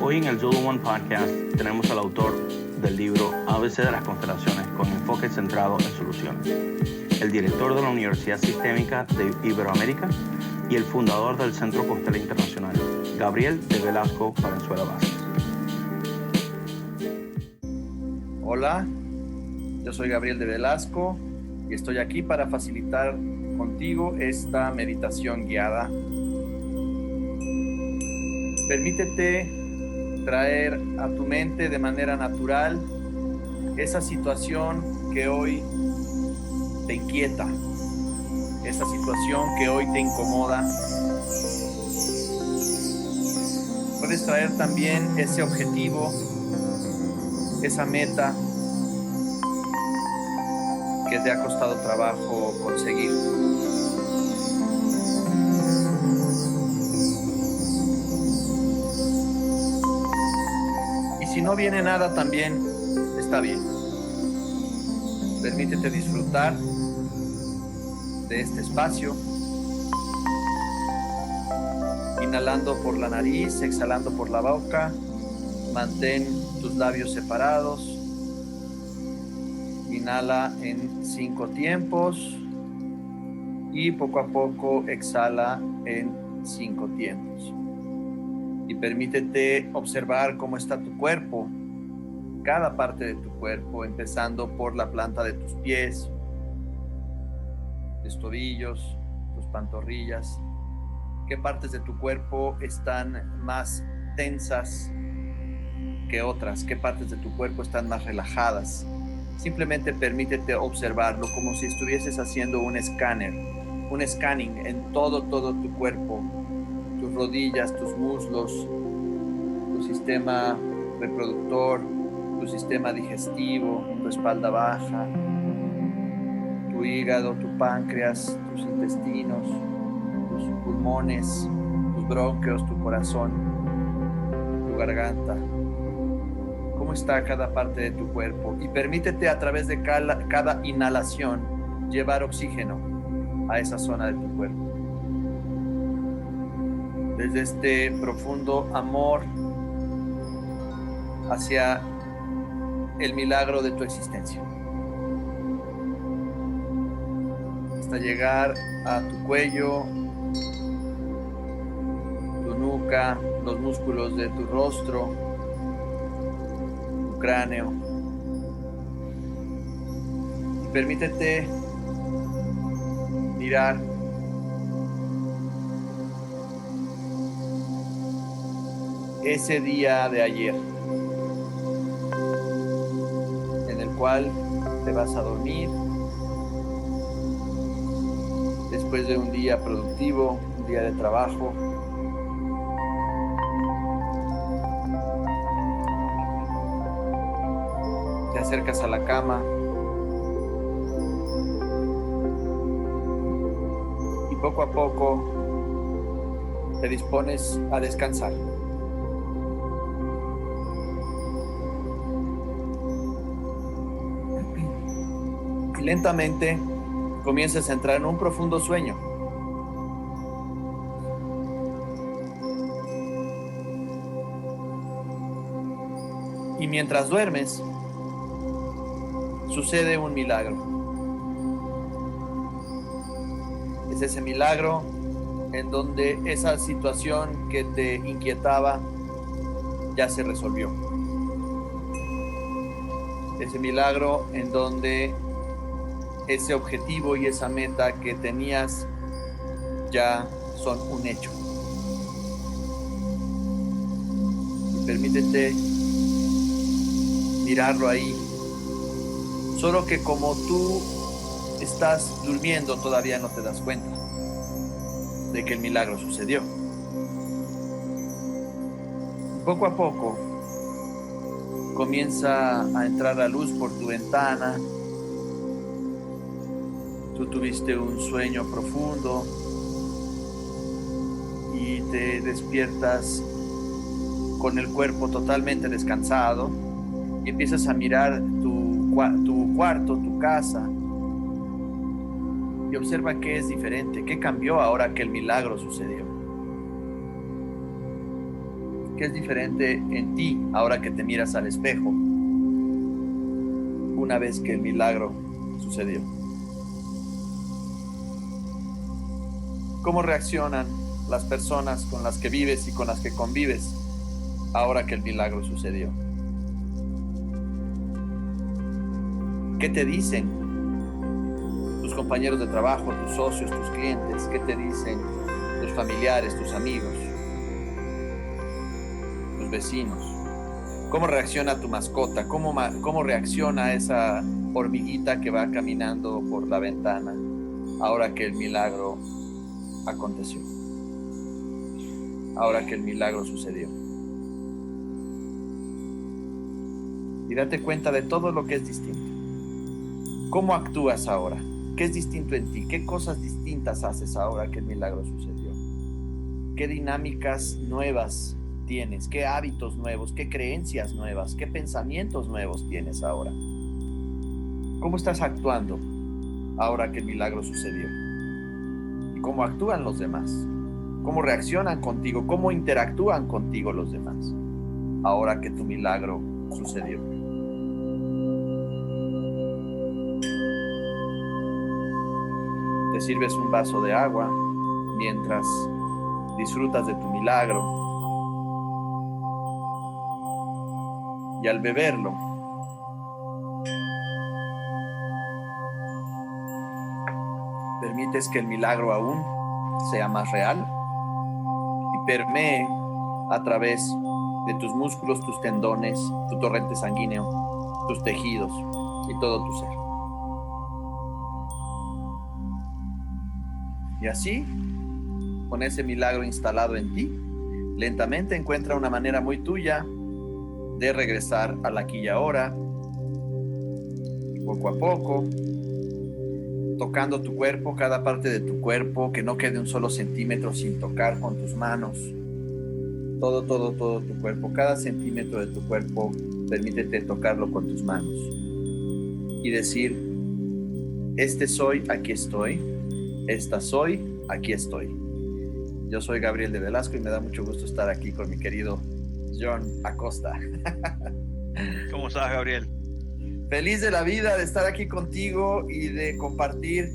Hoy en el Zulu One Podcast tenemos al autor del libro ABC de las constelaciones con enfoque centrado en soluciones, el director de la Universidad Sistémica de Iberoamérica y el fundador del Centro Costela Internacional, Gabriel de Velasco Valenzuela Vázquez. Hola, yo soy Gabriel de Velasco y estoy aquí para facilitar contigo esta meditación guiada. Permítete traer a tu mente de manera natural esa situación que hoy te inquieta, esa situación que hoy te incomoda. Puedes traer también ese objetivo, esa meta que te ha costado trabajo conseguir. Y si no viene nada, también está bien. Permítete disfrutar de este espacio, inhalando por la nariz, exhalando por la boca. Mantén tus labios separados. Inhala en 5 tiempos y poco a poco exhala en 5 tiempos. Y permítete observar cómo está tu cuerpo, cada parte de tu cuerpo, empezando por la planta de tus pies, tus tobillos, tus pantorrillas. ¿Qué partes de tu cuerpo están más tensas que otras? ¿Qué partes de tu cuerpo están más relajadas? Simplemente permítete observarlo como si estuvieses haciendo un scanning en todo tu cuerpo, tus rodillas, tus muslos, tu sistema reproductor, tu sistema digestivo, tu espalda baja, tu hígado, tu páncreas, tus intestinos, tus pulmones, tus bronquios, tu corazón, tu garganta. Cómo está cada parte de tu cuerpo, y permítete a través de cada inhalación llevar oxígeno a esa zona de tu cuerpo. Desde este profundo amor hacia el milagro de tu existencia, hasta llegar a tu cuello, tu nuca, los músculos de tu rostro, cráneo. Y permítete mirar ese día de ayer en el cual te vas a dormir después de un día productivo, un día de trabajo. Te acercas a la cama y poco a poco te dispones a descansar. Y lentamente comienzas a entrar en un profundo sueño. Y mientras duermes, sucede un milagro. Es ese milagro en donde esa situación que te inquietaba ya se resolvió. Ese milagro en donde ese objetivo y esa meta que tenías ya son un hecho. Y permítete mirarlo ahí. Solo que como tú estás durmiendo, todavía no te das cuenta de que el milagro sucedió. Poco a poco comienza a entrar la luz por tu ventana. Tú tuviste un sueño profundo y te despiertas con el cuerpo totalmente descansado y empiezas a mirar tu cuarto, tu casa, y observa qué es diferente, qué cambió ahora que el milagro sucedió. ¿Qué es diferente en ti ahora que te miras al espejo una vez que el milagro sucedió? ¿Cómo reaccionan las personas con las que vives y con las que convives ahora que el milagro sucedió? ¿Qué te dicen tus compañeros de trabajo, tus socios, tus clientes? ¿Qué te dicen tus familiares, tus amigos, tus vecinos? ¿Cómo reacciona tu mascota? ¿Cómo reacciona esa hormiguita que va caminando por la ventana ahora que el milagro aconteció? Ahora que el milagro sucedió. Y date cuenta de todo lo que es distinto. ¿Cómo actúas ahora? ¿Qué es distinto en ti? ¿Qué cosas distintas haces ahora que el milagro sucedió? ¿Qué dinámicas nuevas tienes? ¿Qué hábitos nuevos? ¿Qué creencias nuevas? ¿Qué pensamientos nuevos tienes ahora? ¿Cómo estás actuando ahora que el milagro sucedió? ¿Y cómo actúan los demás? ¿Cómo reaccionan contigo? ¿Cómo interactúan contigo los demás ahora que tu milagro sucedió? Te sirves un vaso de agua mientras disfrutas de tu milagro, y al beberlo permites que el milagro aún sea más real y permee a través de tus músculos, tus tendones, tu torrente sanguíneo, tus tejidos y todo tu ser. Y así, con ese milagro instalado en ti, lentamente encuentra una manera muy tuya de regresar al aquí y ahora, poco a poco, tocando tu cuerpo, cada parte de tu cuerpo, que no quede un solo centímetro sin tocar con tus manos. Todo tu cuerpo, cada centímetro de tu cuerpo, permítete tocarlo con tus manos y decir: este soy, aquí estoy. Esta soy, aquí estoy. Yo soy Gabriel de Velasco y me da mucho gusto estar aquí con mi querido John Acosta. ¿Cómo estás, Gabriel? Feliz de la vida de estar aquí contigo y de compartir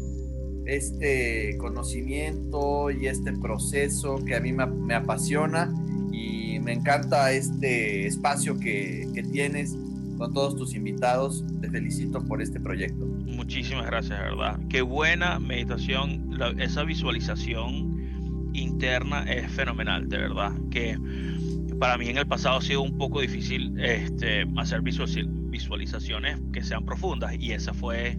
este conocimiento y este proceso que a mí me apasiona, y me encanta este espacio que tienes con todos tus invitados. Te felicito por este proyecto. Muchísimas gracias, de verdad. Qué buena meditación. Esa visualización interna es fenomenal, de verdad. Que para mí en el pasado ha sido un poco difícil hacer visualizaciones que sean profundas, y esa fue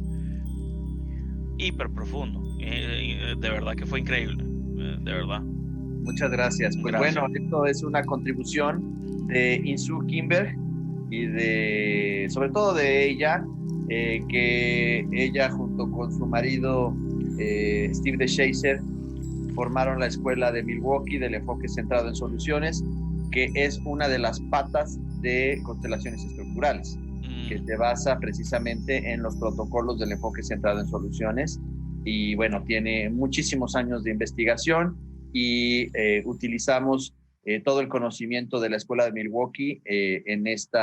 hiper profundo. De verdad que fue increíble, de verdad. Muchas gracias. Pues gracias. Bueno, esto es una contribución de Insoo Kimber y sobre todo de ella, que ella junto con su marido Steve DeShazer formaron la escuela de Milwaukee del enfoque centrado en soluciones, que es una de las patas de constelaciones estructurales, que se basa precisamente en los protocolos del enfoque centrado en soluciones. Y bueno, tiene muchísimos años de investigación, y utilizamos todo el conocimiento de la escuela de Milwaukee en este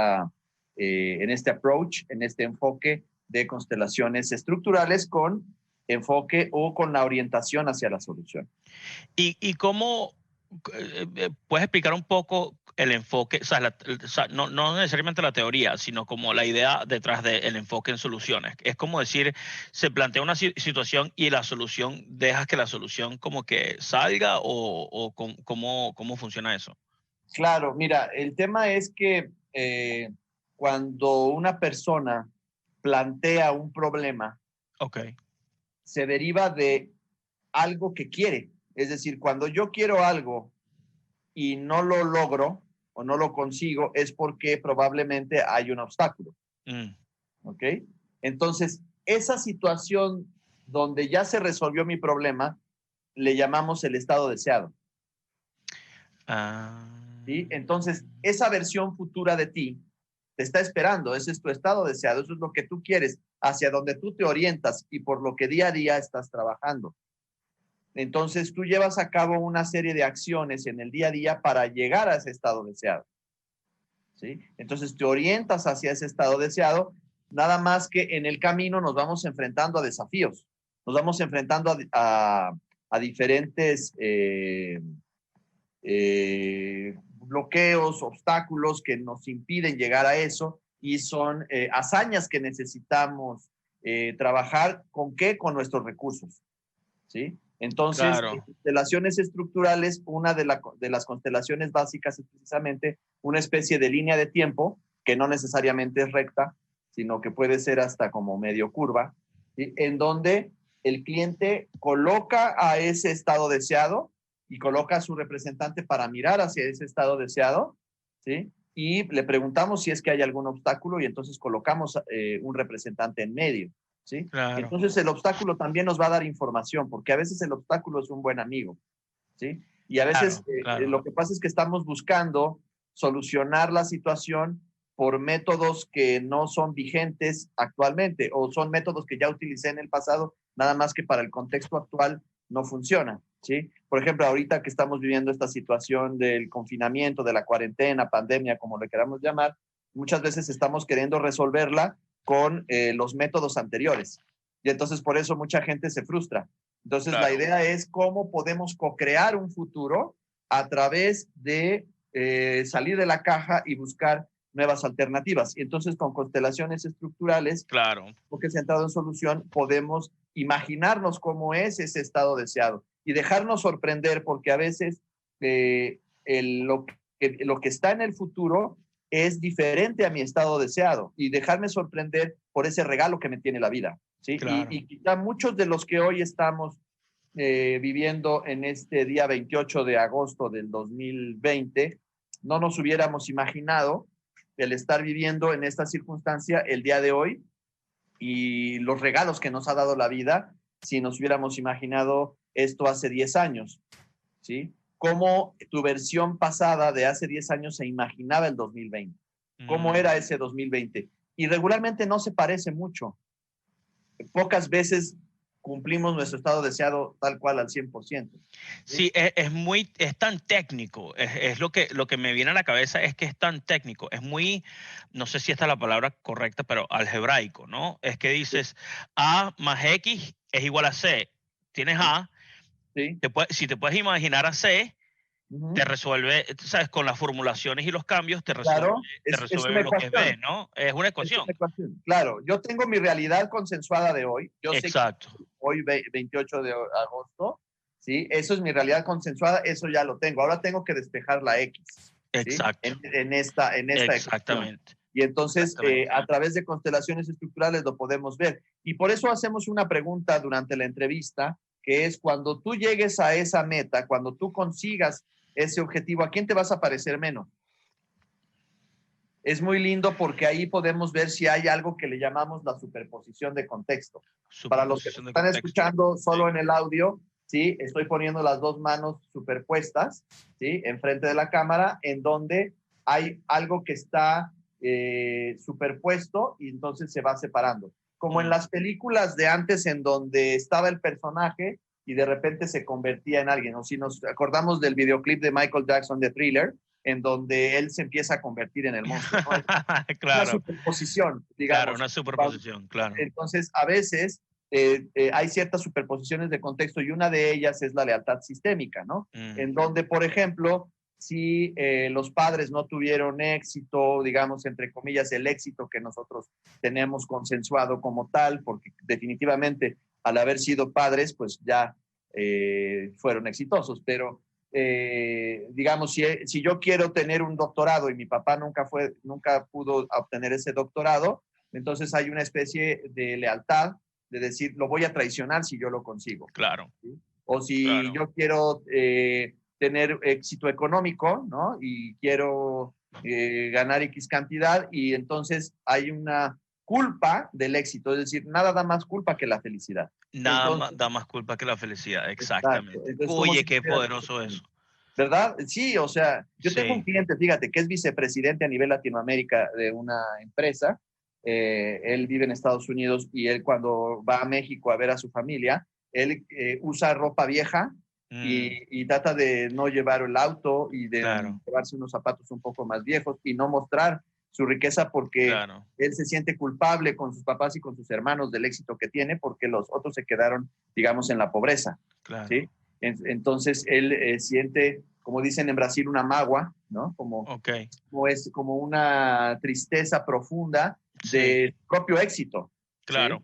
approach, en este enfoque de constelaciones estructurales con enfoque o con la orientación hacia la solución. ¿Y cómo puedes explicar un poco el enfoque? O sea, no necesariamente la teoría, sino como la idea detrás del enfoque en soluciones. Es como decir, se plantea una situación y la solución, dejas que la solución como que salga, o ¿cómo funciona eso? Claro, mira, el tema es que cuando una persona plantea un problema, okay, se deriva de algo que quiere. Es decir, cuando yo quiero algo y no lo logro o no lo consigo, es porque probablemente hay un obstáculo. ¿Ok? Entonces, esa situación donde ya se resolvió mi problema, le llamamos el estado deseado. ¿Sí? Entonces, esa versión futura de ti te está esperando. Ese es tu estado deseado. Eso es lo que tú quieres, hacia donde tú te orientas y por lo que día a día estás trabajando. Entonces tú llevas a cabo una serie de acciones en el día a día para llegar a ese estado deseado, ¿sí? Entonces te orientas hacia ese estado deseado, nada más que en el camino nos vamos enfrentando a desafíos, nos vamos enfrentando a diferentes bloqueos, obstáculos que nos impiden llegar a eso, y son hazañas que necesitamos trabajar. ¿Con qué? Con nuestros recursos, ¿sí? Entonces, Claro. en constelaciones estructurales, una de las constelaciones básicas es precisamente una especie de línea de tiempo que no necesariamente es recta, sino que puede ser hasta como medio curva, ¿sí? En donde el cliente coloca a ese estado deseado y coloca a su representante para mirar hacia ese estado deseado, ¿sí? Y le preguntamos si es que hay algún obstáculo, y entonces colocamos un representante en medio, ¿sí? Y Claro. entonces el obstáculo también nos va a dar información, porque a veces el obstáculo es un buen amigo, ¿sí? Y a veces Claro, claro. lo que pasa es que estamos buscando solucionar la situación por métodos que no son vigentes actualmente, o son métodos que ya utilicé en el pasado, nada más que para el contexto actual no funciona, ¿sí? Por ejemplo, ahorita que estamos viviendo esta situación del confinamiento, de la cuarentena, pandemia, como le queramos llamar, muchas veces estamos queriendo resolverla con los métodos anteriores. Y entonces por eso mucha gente se frustra. Entonces la Claro. idea es cómo podemos co-crear un futuro a través de salir de la caja y buscar nuevas alternativas. Y entonces con constelaciones estructurales, Claro. porque centrado en solución, podemos imaginarnos cómo es ese estado deseado y dejarnos sorprender, porque a veces lo que está en el futuro es diferente a mi estado deseado, y dejarme sorprender por ese regalo que me tiene la vida, ¿sí? Claro. Y quizá muchos de los que hoy estamos viviendo en este día 28 de agosto del 2020, no nos hubiéramos imaginado el estar viviendo en esta circunstancia el día de hoy, y los regalos que nos ha dado la vida, si nos hubiéramos imaginado esto hace 10 años, ¿sí? Cómo tu versión pasada de hace 10 años se imaginaba el 2020, cómo era ese 2020. Y regularmente no se parece mucho. Pocas veces cumplimos nuestro estado deseado tal cual al 100%. Sí, es tan técnico, es lo que me viene a la cabeza es que es tan técnico, es muy, no sé si esta es la palabra correcta, pero algebraico, ¿no? Es que dices A más X es igual a C. Tienes A, ¿Sí? si te puedes imaginar a C, te Uh-huh. resuelve, tú sabes, con las formulaciones y los cambios Claro, te es resuelve una lo que es B, ecuación. ¿no? Es una Es ecuación. una ecuación. Claro, yo tengo mi realidad consensuada de hoy. Yo sé que Exacto, hoy 28 de agosto, ¿sí? Eso es mi realidad consensuada, eso ya lo tengo. Ahora tengo que despejar la X, ¿sí? exacto, En esta ecuación. exactamente, Y entonces, exactamente. a través de constelaciones estructurales lo podemos ver. Y por eso hacemos una pregunta durante la entrevista, que es: cuando tú llegues a esa meta, cuando tú consigas ese objetivo, ¿a quién te vas a parecer menos? Es muy lindo porque ahí podemos ver si hay algo que le llamamos la superposición de contexto. Para los que Superposición de están contexto. escuchando Sí. solo en el audio, ¿sí? Estoy poniendo las dos manos superpuestas, ¿sí? Enfrente de la cámara, en donde hay algo que está superpuesto, y entonces se va separando. Como en las películas de antes, en donde estaba el personaje y de repente se convertía en alguien. O si nos acordamos del videoclip de Michael Jackson de Thriller, en donde él se empieza a convertir en el monstruo, ¿no? Una Claro, superposición, claro, digamos. una superposición, claro. Entonces, a veces hay ciertas superposiciones de contexto, y una de ellas es la lealtad sistémica, ¿no? En donde, por ejemplo, si los padres no tuvieron éxito, digamos, entre comillas, el éxito que nosotros tenemos consensuado como tal, porque definitivamente al haber sido padres, pues ya fueron exitosos, pero digamos, si yo quiero tener un doctorado y mi papá nunca pudo obtener ese doctorado, entonces hay una especie de lealtad, de decir, lo voy a traicionar si yo lo consigo. Claro, ¿Sí? O si claro. yo quiero tener éxito económico, ¿no? Y quiero ganar X cantidad, y entonces hay una culpa del éxito, es decir, nada da más culpa que la felicidad. Nada más, Entonces, da más culpa que la felicidad, exacto. exactamente. Entonces, ¿cómo Oye, se qué queda? poderoso eso. ¿Verdad? Sí, o sea, yo tengo un Sí, cliente, fíjate, que es vicepresidente a nivel Latinoamérica de una empresa. Él vive en Estados Unidos, y él, cuando va a México a ver a su familia, él usa ropa vieja y trata de no llevar el auto y de llevarse unos zapatos un poco más viejos y no mostrar su riqueza porque él se siente culpable con sus papás y con sus hermanos del éxito que tiene porque los otros se quedaron, digamos, en la pobreza. ¿Sí? Entonces él siente, como dicen en Brasil, una mágoa, ¿no? Como una tristeza profunda de su propio éxito. Claro.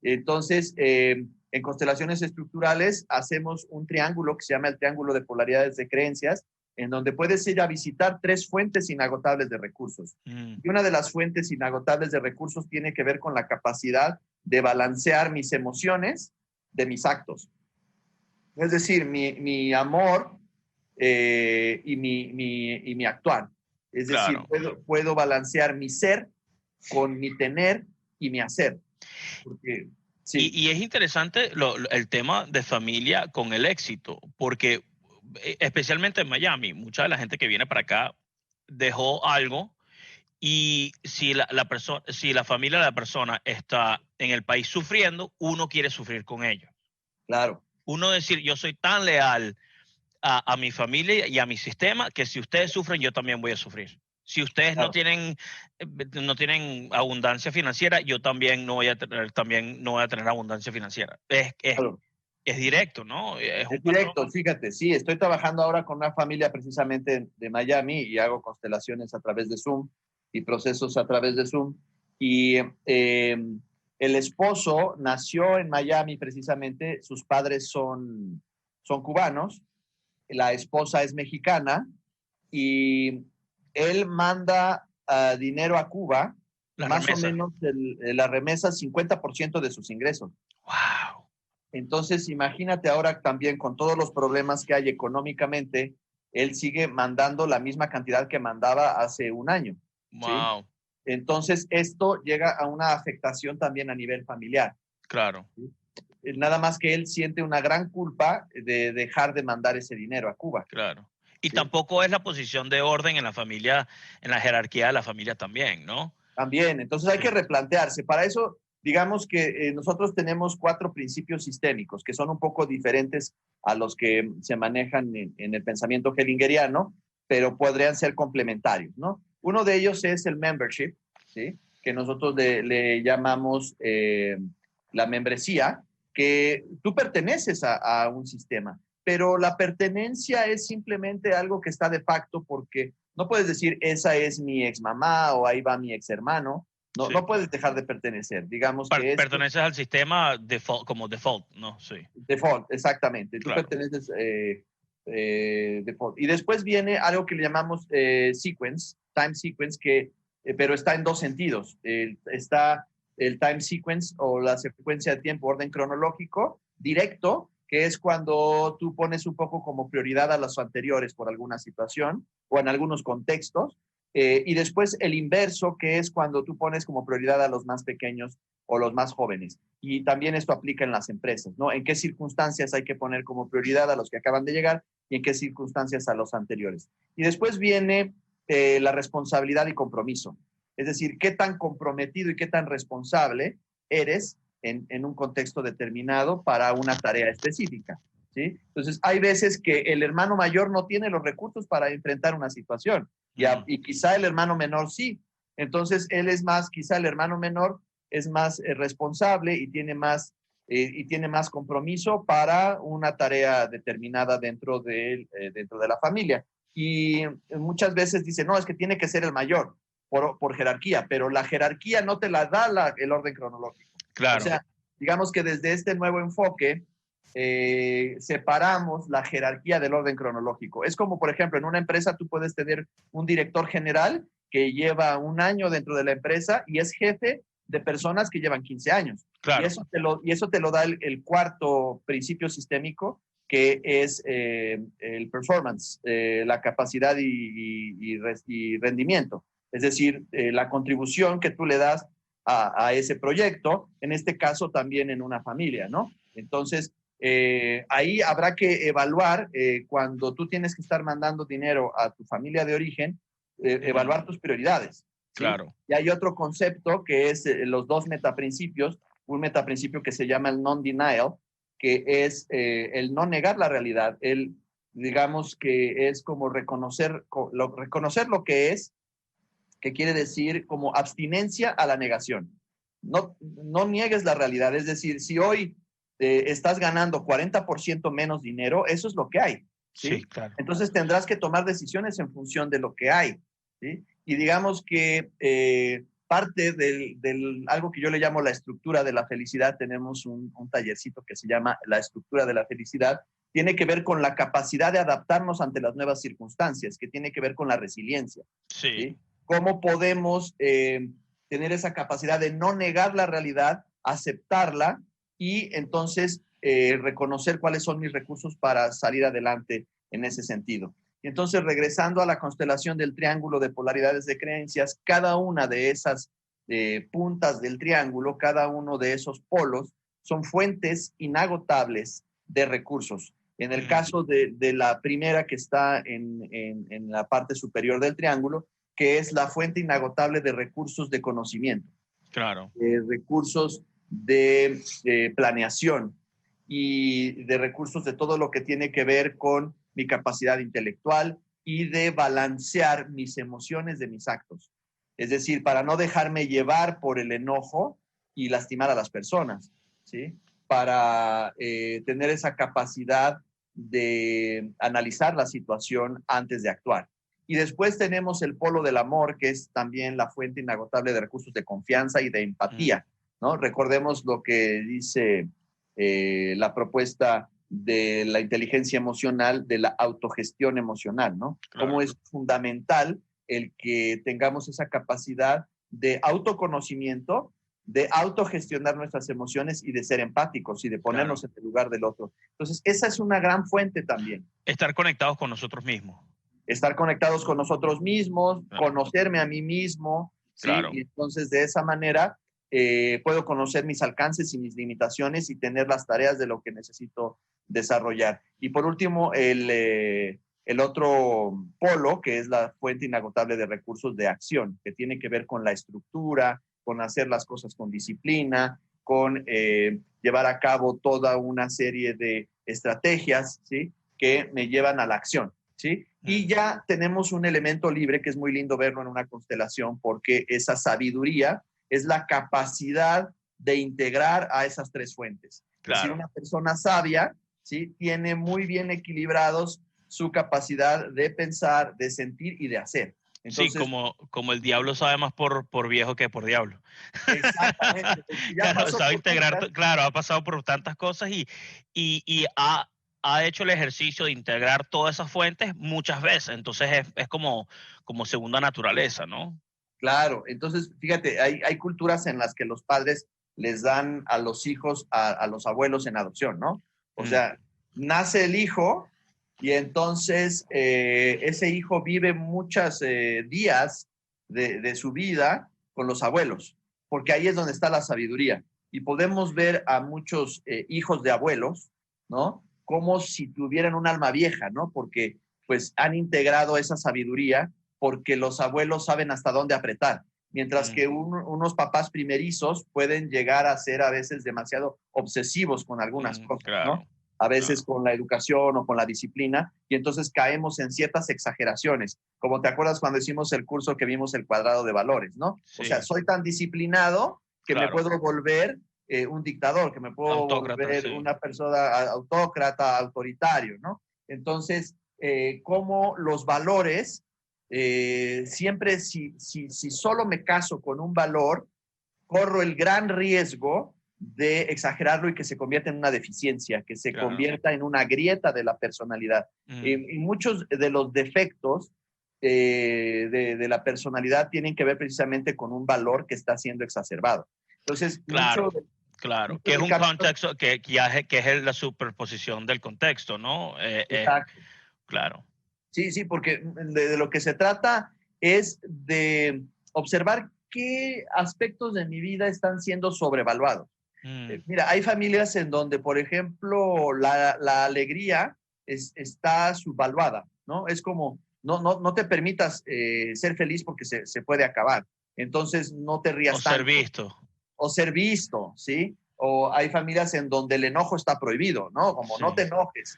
¿Sí? Entonces, en constelaciones estructurales hacemos un triángulo que se llama el triángulo de polaridades de creencias, en donde puedes ir a visitar 3 fuentes inagotables de recursos. Y una de las fuentes inagotables de recursos tiene que ver con la capacidad de balancear mis emociones de mis actos. Es decir, mi amor y mi actuar. Es decir, puedo balancear mi ser con mi tener y mi hacer. Porque, sí. Y es interesante el tema de familia con el éxito, porque especialmente en Miami, mucha de la gente que viene para acá dejó algo y si la familia de la persona está en el país sufriendo, uno quiere sufrir con ellos. Claro. Uno decir, yo soy tan leal a mi familia y a mi sistema que si ustedes sufren, yo también voy a sufrir. Si ustedes no tienen abundancia financiera, yo también no voy a tener abundancia financiera. Es directo, ¿no? Es directo, fíjate, sí, estoy trabajando ahora con una familia precisamente de Miami y hago constelaciones a través de Zoom y procesos a través de Zoom. Y el esposo nació en Miami precisamente, sus padres son cubanos, la esposa es mexicana y él manda dinero a Cuba, más o menos la remesa 50% de sus ingresos. ¡Wow! Entonces, imagínate ahora también con todos los problemas que hay económicamente, él sigue mandando la misma cantidad que mandaba hace un año. ¡Wow! ¿Sí? Entonces, esto llega a una afectación también a nivel familiar. Claro. ¿Sí? Nada más que él siente una gran culpa de dejar de mandar ese dinero a Cuba. Claro. Y tampoco es la posición de orden en la familia, en la jerarquía de la familia también, ¿no? También. Entonces hay que replantearse. Para eso, digamos que nosotros tenemos 4 principios sistémicos que son un poco diferentes a los que se manejan en el pensamiento hellingeriano, pero podrían ser complementarios, ¿no? Uno de ellos es el membership, ¿sí? Que nosotros le llamamos la membresía, que tú perteneces a un sistema, pero la pertenencia es simplemente algo que está de facto porque no puedes decir, esa es mi ex mamá o ahí va mi ex hermano. No, no puedes dejar de pertenecer. Digamos que perteneces al sistema como default, ¿no? Sí. Default, exactamente. Tú perteneces default. Y después viene algo que le llamamos sequence, time sequence, pero está en 2 sentidos. Está el time sequence o la secuencia de tiempo, orden cronológico, directo, que es cuando tú pones un poco como prioridad a los anteriores por alguna situación o en algunos contextos. Y después el inverso, que es cuando tú pones como prioridad a los más pequeños o los más jóvenes. Y también esto aplica en las empresas, ¿no? En qué circunstancias hay que poner como prioridad a los que acaban de llegar y en qué circunstancias a los anteriores. Y después viene la responsabilidad y compromiso. Es decir, qué tan comprometido y qué tan responsable eres en un contexto determinado para una tarea específica, ¿sí? Entonces, hay veces que el hermano mayor no tiene los recursos para enfrentar una situación y quizá el hermano menor sí. Entonces, quizá el hermano menor es más responsable y tiene más compromiso para una tarea determinada dentro de la familia. Y muchas veces dicen, no, es que tiene que ser el mayor por jerarquía, pero la jerarquía no te la da el orden cronológico. Claro. O sea, digamos que desde este nuevo enfoque separamos la jerarquía del orden cronológico. Es como, por ejemplo, en una empresa tú puedes tener un director general que lleva un año dentro de la empresa y es jefe de personas que llevan 15 años. Claro. Y eso te lo da el cuarto principio sistémico, que es el performance, la capacidad y rendimiento. Es decir, la contribución que tú le das a ese proyecto, en este caso también en una familia, ¿no? Entonces, ahí habrá que evaluar cuando tú tienes que estar mandando dinero a tu familia de origen, evaluar tus prioridades. ¿Sí? Claro. Y hay otro concepto que es los 2 metaprincipios, un metaprincipio que se llama el non-denial, que es el no negar la realidad, digamos que es como reconocer lo que es, que quiere decir como abstinencia a la negación. No niegues la realidad, es decir, si hoy estás ganando 40% menos dinero, eso es lo que hay, ¿sí? Sí, claro. Entonces tendrás que tomar decisiones en función de lo que hay, ¿sí? Y digamos que parte del algo que yo le llamo la estructura de la felicidad, tenemos un tallercito que se llama la estructura de la felicidad, tiene que ver con la capacidad de adaptarnos ante las nuevas circunstancias, que tiene que ver con la resiliencia, Sí. ¿sí? ¿Cómo podemos tener esa capacidad de no negar la realidad, aceptarla y entonces reconocer cuáles son mis recursos para salir adelante en ese sentido? Y entonces, regresando a la constelación del triángulo de polaridades de creencias, cada una de esas puntas del triángulo, cada uno de esos polos, son fuentes inagotables de recursos. En el caso de la primera que está en la parte superior del triángulo, que es la fuente inagotable de recursos de conocimiento. Claro. Recursos de planeación y de recursos de todo lo que tiene que ver con mi capacidad intelectual y de balancear mis emociones de mis actos. Es decir, para no dejarme llevar por el enojo y lastimar a las personas, ¿sí? Para tener esa capacidad de analizar la situación antes de actuar. Y después tenemos el polo del amor, que es también la fuente inagotable de recursos de confianza y de empatía, ¿no? Recordemos lo que dice la propuesta de la inteligencia emocional, de la autogestión emocional, ¿no? Claro. Cómo es fundamental el que tengamos esa capacidad de autoconocimiento, de autogestionar nuestras emociones y de ser empáticos y de ponernos en el lugar del otro. Entonces, esa es una gran fuente también. Estar conectados con nosotros mismos. Estar conectados con nosotros mismos, conocerme a mí mismo, ¿sí? Claro. Y entonces de esa manera puedo conocer mis alcances y mis limitaciones y tener las tareas de lo que necesito desarrollar. Y por último, el otro polo, que es la fuente inagotable de recursos de acción, que tiene que ver con la estructura, con hacer las cosas con disciplina, con llevar a cabo toda una serie de estrategias, ¿sí? Que me llevan a la acción, ¿sí? Y ya tenemos un elemento libre que es muy lindo verlo en una constelación porque esa sabiduría es la capacidad de integrar a esas tres fuentes. Claro. Es decir, una persona sabia, ¿sí? Tiene muy bien equilibrados su capacidad de pensar, de sentir y de hacer. Entonces, sí, como el diablo sabe más por viejo que por diablo. Exactamente. Claro, sabe integrar, claro, ha pasado por tantas cosas y ha hecho el ejercicio de integrar todas esas fuentes muchas veces. Entonces es como segunda naturaleza, ¿no? Claro, entonces fíjate, hay culturas en las que los padres les dan a los hijos, a los abuelos en adopción, ¿no? O sea, nace el hijo y entonces ese hijo vive muchos días de su vida con los abuelos, porque ahí es donde está la sabiduría. Y podemos ver a muchos hijos de abuelos, ¿no? Como si tuvieran un alma vieja, ¿no? Porque pues han integrado esa sabiduría porque los abuelos saben hasta dónde apretar, mientras que unos papás primerizos pueden llegar a ser a veces demasiado obsesivos con algunas cosas, claro, ¿no? A veces con la educación o con la disciplina, y entonces caemos en ciertas exageraciones, como te acuerdas cuando hicimos el curso que vimos el cuadrado de valores, ¿no? Sí. O sea, soy tan disciplinado que me puedo volver un dictador, que me puedo volver una persona autócrata, autoritario, ¿no? Entonces, cómo los valores siempre si solo me caso con un valor, corro el gran riesgo de exagerarlo y que se convierta en una deficiencia, que se convierta en una grieta de la personalidad. Y muchos de los defectos de la personalidad tienen que ver precisamente con un valor que está siendo exacerbado. Entonces, claro, que es un contexto que es la superposición del contexto, ¿no? Exacto. Claro. Sí, porque de lo que se trata es de observar qué aspectos de mi vida están siendo sobrevaluados. Mira, hay familias en donde, por ejemplo, la alegría está subvaluada, ¿no? Es como, no te permitas ser feliz porque se puede acabar. Entonces, no te rías tanto. O ser visto. O ser visto, ¿sí? O hay familias en donde el enojo está prohibido, ¿no? Como no te enojes,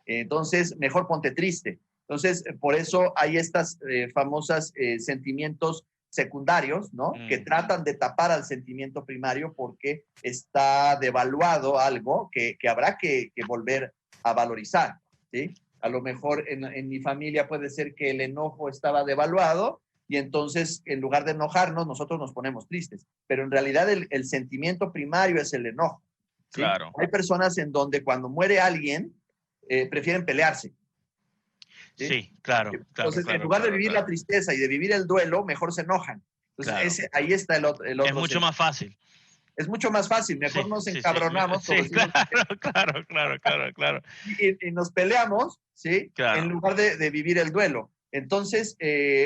entonces mejor ponte triste. Entonces, por eso hay estas famosas sentimientos secundarios, ¿no? Que tratan de tapar al sentimiento primario porque está devaluado algo que habrá que volver a valorizar, ¿sí? A lo mejor en mi familia puede ser que el enojo estaba devaluado y entonces en lugar de enojarnos nosotros nos ponemos tristes, pero en realidad el sentimiento primario es el enojo, ¿sí? Claro. Hay personas en donde cuando muere alguien prefieren pelearse. Sí, claro. Entonces, en lugar de vivir la tristeza y de vivir el duelo, mejor se enojan. Entonces, ahí está el otro. Es mucho más fácil. Es mucho más fácil, mejor nos encabronamos. Sí, claro. Y nos peleamos, ¿sí? Claro. En lugar de vivir el duelo. Entonces,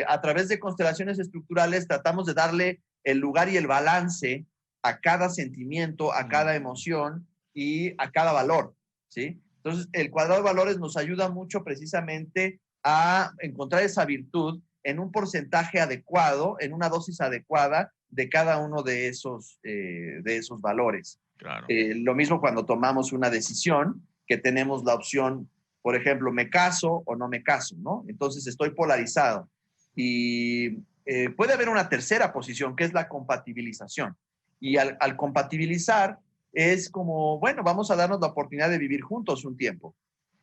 a través de constelaciones estructurales, tratamos de darle el lugar y el balance a cada sentimiento, a cada emoción y a cada valor, ¿sí? Entonces, el cuadrado de valores nos ayuda mucho precisamente a encontrar esa virtud en un porcentaje adecuado, en una dosis adecuada de cada uno de esos valores. Claro. Lo mismo cuando tomamos una decisión, que tenemos la opción, por ejemplo, me caso o no me caso, ¿no? Entonces estoy polarizado. Y puede haber una tercera posición, que es la compatibilización. Y al compatibilizar, es como, bueno, vamos a darnos la oportunidad de vivir juntos un tiempo.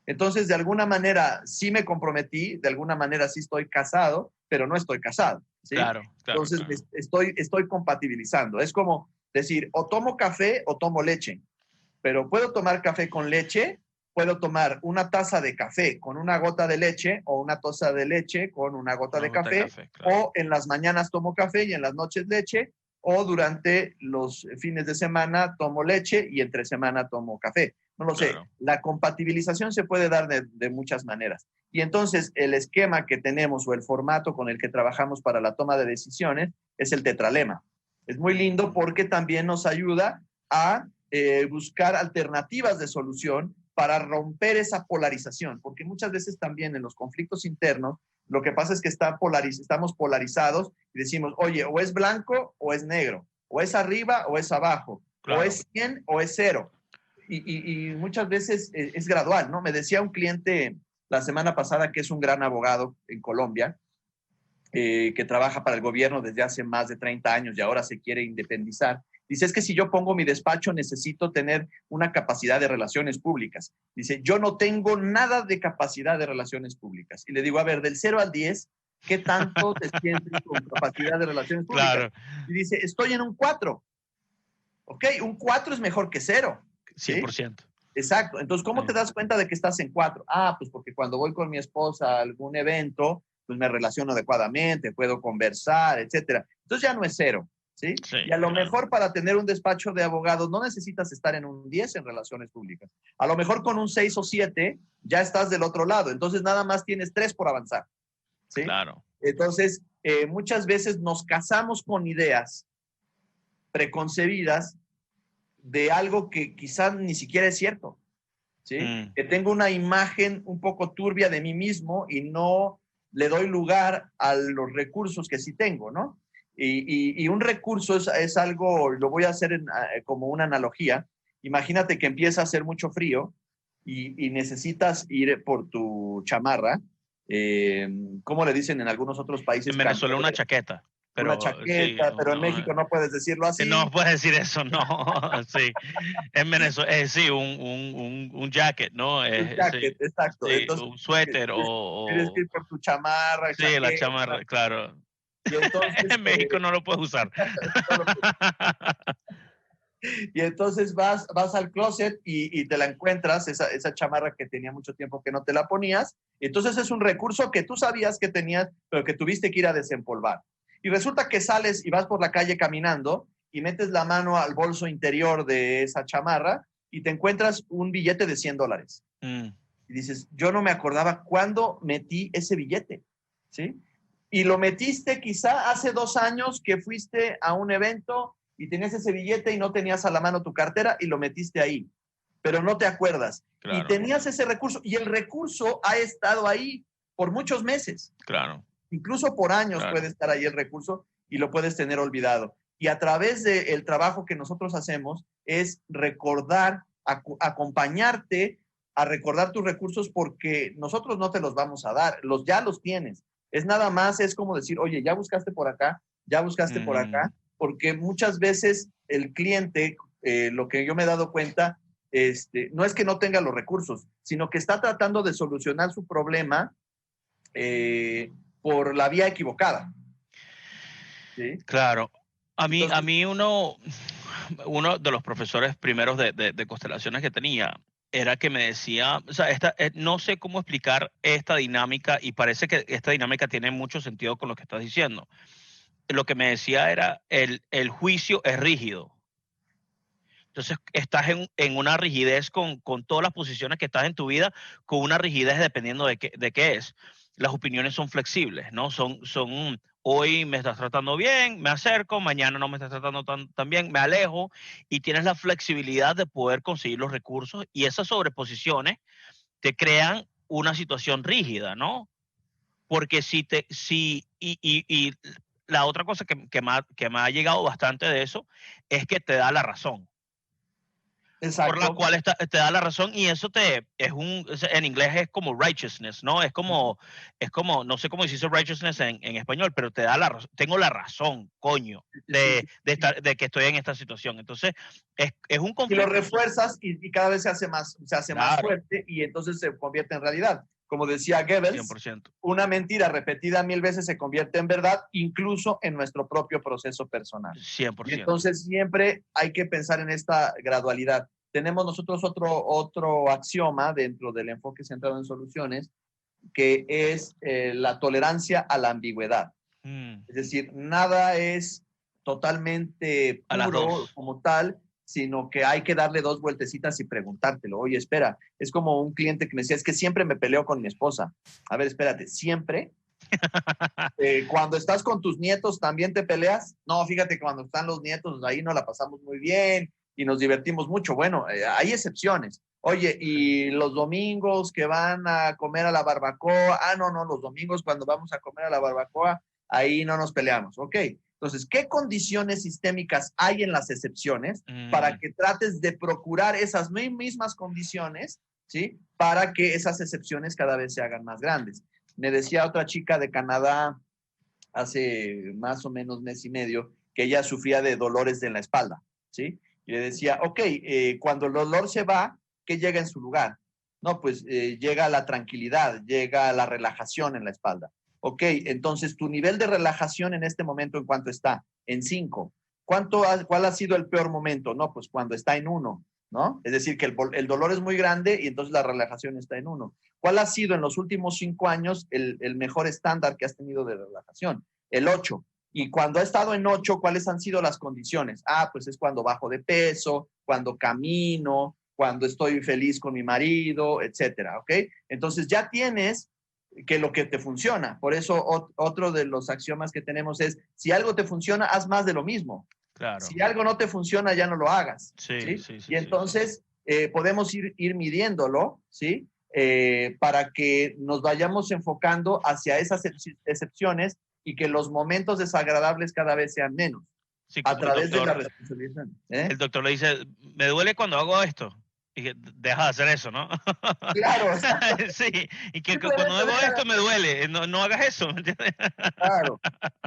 Entonces, de alguna manera, sí me comprometí, de alguna manera sí estoy casado, pero no estoy casado, ¿sí? Claro. Entonces, estoy compatibilizando. Es como decir, o tomo café o tomo leche, pero puedo tomar café con leche, puedo tomar una taza de café con una gota de leche o una taza de leche con una gota de café, claro. O en las mañanas tomo café y en las noches leche, o durante los fines de semana tomo leche y entre semana tomo café. No lo sé. La compatibilización se puede dar de muchas maneras. Y entonces el esquema que tenemos o el formato con el que trabajamos para la toma de decisiones es el tetralema. Es muy lindo porque también nos ayuda a buscar alternativas de solución para romper esa polarización. Porque muchas veces también en los conflictos internos lo que pasa es que estamos polarizados y decimos, oye, o es blanco o es negro, o es arriba o es abajo, claro. O es 100 o es 0. Y muchas veces es gradual, ¿no? Me decía un cliente la semana pasada que es un gran abogado en Colombia, que trabaja para el gobierno desde hace más de 30 años y ahora se quiere independizar. Dice, es que si yo pongo mi despacho necesito tener una capacidad de relaciones públicas. Dice, yo no tengo nada de capacidad de relaciones públicas. Y le digo, a ver, del 0 al 10, ¿qué tanto te sientes con capacidad de relaciones públicas? Claro. Y dice, estoy en un 4. Ok, un 4 es mejor que 0. 100%. ¿Sí? Exacto. Entonces, ¿cómo te das cuenta de que estás en 4? Ah, pues porque cuando voy con mi esposa a algún evento, pues me relaciono adecuadamente, puedo conversar, etcétera. Entonces ya no es 0. ¿Sí? Sí, y a lo mejor para tener un despacho de abogados no necesitas estar en un 10 en relaciones públicas. A lo mejor con un 6 o 7 ya estás del otro lado. Entonces nada más tienes 3 por avanzar. ¿Sí? Claro. Entonces muchas veces nos casamos con ideas preconcebidas de algo que quizás ni siquiera es cierto. ¿Sí? Que tengo una imagen un poco turbia de mí mismo y no le doy lugar a los recursos que sí tengo, ¿no? Y un recurso es algo, lo voy a hacer como una analogía. Imagínate que empieza a hacer mucho frío y necesitas ir por tu chamarra. ¿Cómo le dicen en algunos otros países? En Venezuela una chaqueta. Pero, una chaqueta, sí, pero en México no puedes decirlo así. No puedes decir eso, no. Sí. En Venezuela, sí, un jacket, ¿no? Un jacket, sí, exacto. Sí, entonces, un suéter tienes que ir por tu chamarra. Sí, la chamarra, claro. Y entonces, en México no lo puedes usar. Y entonces vas al closet y te la encuentras, esa chamarra que tenía mucho tiempo que no te la ponías. Entonces es un recurso que tú sabías que tenías, pero que tuviste que ir a desempolvar. Y resulta que sales y vas por la calle caminando y metes la mano al bolso interior de esa chamarra y te encuentras un billete de $100. Y dices, yo no me acordaba cuándo metí ese billete, ¿sí? Y lo metiste quizá hace 2 años que fuiste a un evento y tenías ese billete y no tenías a la mano tu cartera y lo metiste ahí, pero no te acuerdas. Claro. Y tenías ese recurso y el recurso ha estado ahí por muchos meses. Claro. Incluso por años puede estar ahí el recurso y lo puedes tener olvidado. Y a través del trabajo que nosotros hacemos, es recordar, acompañarte a recordar tus recursos, porque nosotros no te los vamos a dar, ya los tienes. Es nada más, es como decir, oye, ya buscaste por acá, ya buscaste por acá, porque muchas veces el cliente, lo que yo me he dado cuenta, no es que no tenga los recursos, sino que está tratando de solucionar su problema por la vía equivocada. ¿Sí? Claro. Entonces, A mí uno de los profesores primeros de constelaciones que tenía era que me decía, o sea, no sé cómo explicar esta dinámica, y parece que esta dinámica tiene mucho sentido con lo que estás diciendo. Lo que me decía era, el juicio es rígido. Entonces estás en una rigidez con todas las posiciones que estás en tu vida, con una rigidez dependiendo de qué es. Las opiniones son flexibles, ¿no? Hoy me estás tratando bien, me acerco, mañana no me estás tratando tan bien, me alejo, y tienes la flexibilidad de poder conseguir los recursos, y esas sobreposiciones te crean una situación rígida, ¿no? Porque y la otra cosa que me ha llegado bastante de eso es que te da la razón. exacto. Por la cual te da la razón, y eso en inglés es como righteousness, ¿no? Es como, no sé cómo dice righteousness en español, pero te da tengo la razón, coño, de que estoy en esta situación. Entonces, es un conflicto. Y lo refuerzas y cada vez se hace más fuerte, y entonces se convierte en realidad. Como decía Goebbels, 100%. Una mentira repetida 1000 veces se convierte en verdad, incluso en nuestro propio proceso personal. 100%. Y entonces siempre hay que pensar en esta gradualidad. Tenemos nosotros otro axioma dentro del enfoque centrado en soluciones, que es la tolerancia a la ambigüedad. Es decir, nada es totalmente puro como tal, sino que hay que darle dos vueltecitas y preguntártelo. Oye, espera, es como un cliente que me decía, es que siempre me peleo con mi esposa. A ver, espérate, ¿siempre? Cuando estás con tus nietos, ¿también te peleas? No, fíjate que cuando están los nietos, ahí nos la pasamos muy bien y nos divertimos mucho. Bueno, hay excepciones. Oye, ¿y los domingos que van a comer a la barbacoa? Ah, no, los domingos cuando vamos a comer a la barbacoa, ahí no nos peleamos. Ok, entonces, ¿qué condiciones sistémicas hay en las excepciones para que trates de procurar esas mismas condiciones, ¿sí? Para que esas excepciones cada vez se hagan más grandes. Me decía otra chica de Canadá hace más o menos mes y medio que ella sufría de dolores en la espalda, ¿sí? Y le decía, ok, cuando el dolor se va, ¿qué llega en su lugar? No, pues llega la tranquilidad, llega la relajación en la espalda. Ok, entonces tu nivel de relajación en este momento, ¿en cuánto está? En 5. ¿Cuál ha sido el peor momento? No, pues cuando está en 1, ¿no? Es decir, que el dolor es muy grande y entonces la relajación está en 1. ¿Cuál ha sido en los últimos 5 años el mejor estándar que has tenido de relajación? El 8. Y cuando ha estado en 8, ¿cuáles han sido las condiciones? Ah, pues es cuando bajo de peso, cuando camino, cuando estoy feliz con mi marido, etcétera, ¿ok? Entonces ya tienes que lo que te funciona. Por eso otro de los axiomas que tenemos es, si algo te funciona, haz más de lo mismo. Claro. Si algo no te funciona, ya no lo hagas. Sí. Y entonces podemos ir midiéndolo, ¿sí? Para que nos vayamos enfocando hacia esas excepciones y que los momentos desagradables cada vez sean menos. Sí, a través de la responsabilidad. El doctor le dice, me duele cuando hago esto. Y que deja de hacer eso, ¿no? Claro. Sí, y que cuando hago esto me duele. No hagas eso, ¿me entiendes? Claro.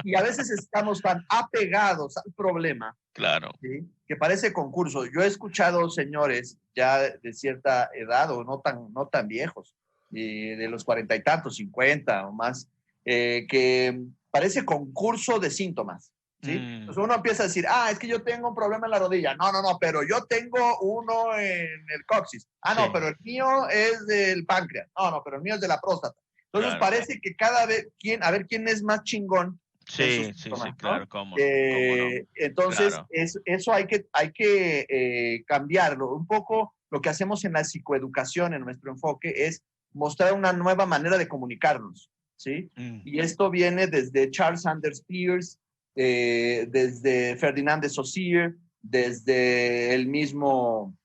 Y a veces estamos tan apegados al problema, claro, ¿sí? Que parece concurso. Yo he escuchado señores ya de cierta edad o no tan viejos, de los 40 y tantos, 50 o más, que parece concurso de síntomas. ¿Sí? Entonces uno empieza a decir, es que yo tengo un problema en la rodilla. No, pero yo tengo uno en el coxis. No, pero el mío es del páncreas. No, pero el mío es de la próstata. Entonces parece que cada vez, a ver quién es más chingón. Sí, claro, ¿no? ¿cómo no? Entonces, claro. eso hay que cambiarlo. Un poco lo que hacemos en la psicoeducación, en nuestro enfoque, es mostrar una nueva manera de comunicarnos, ¿sí? Y esto viene desde Charles Sanders Peirce, desde Ferdinand de Saussure, desde el mismo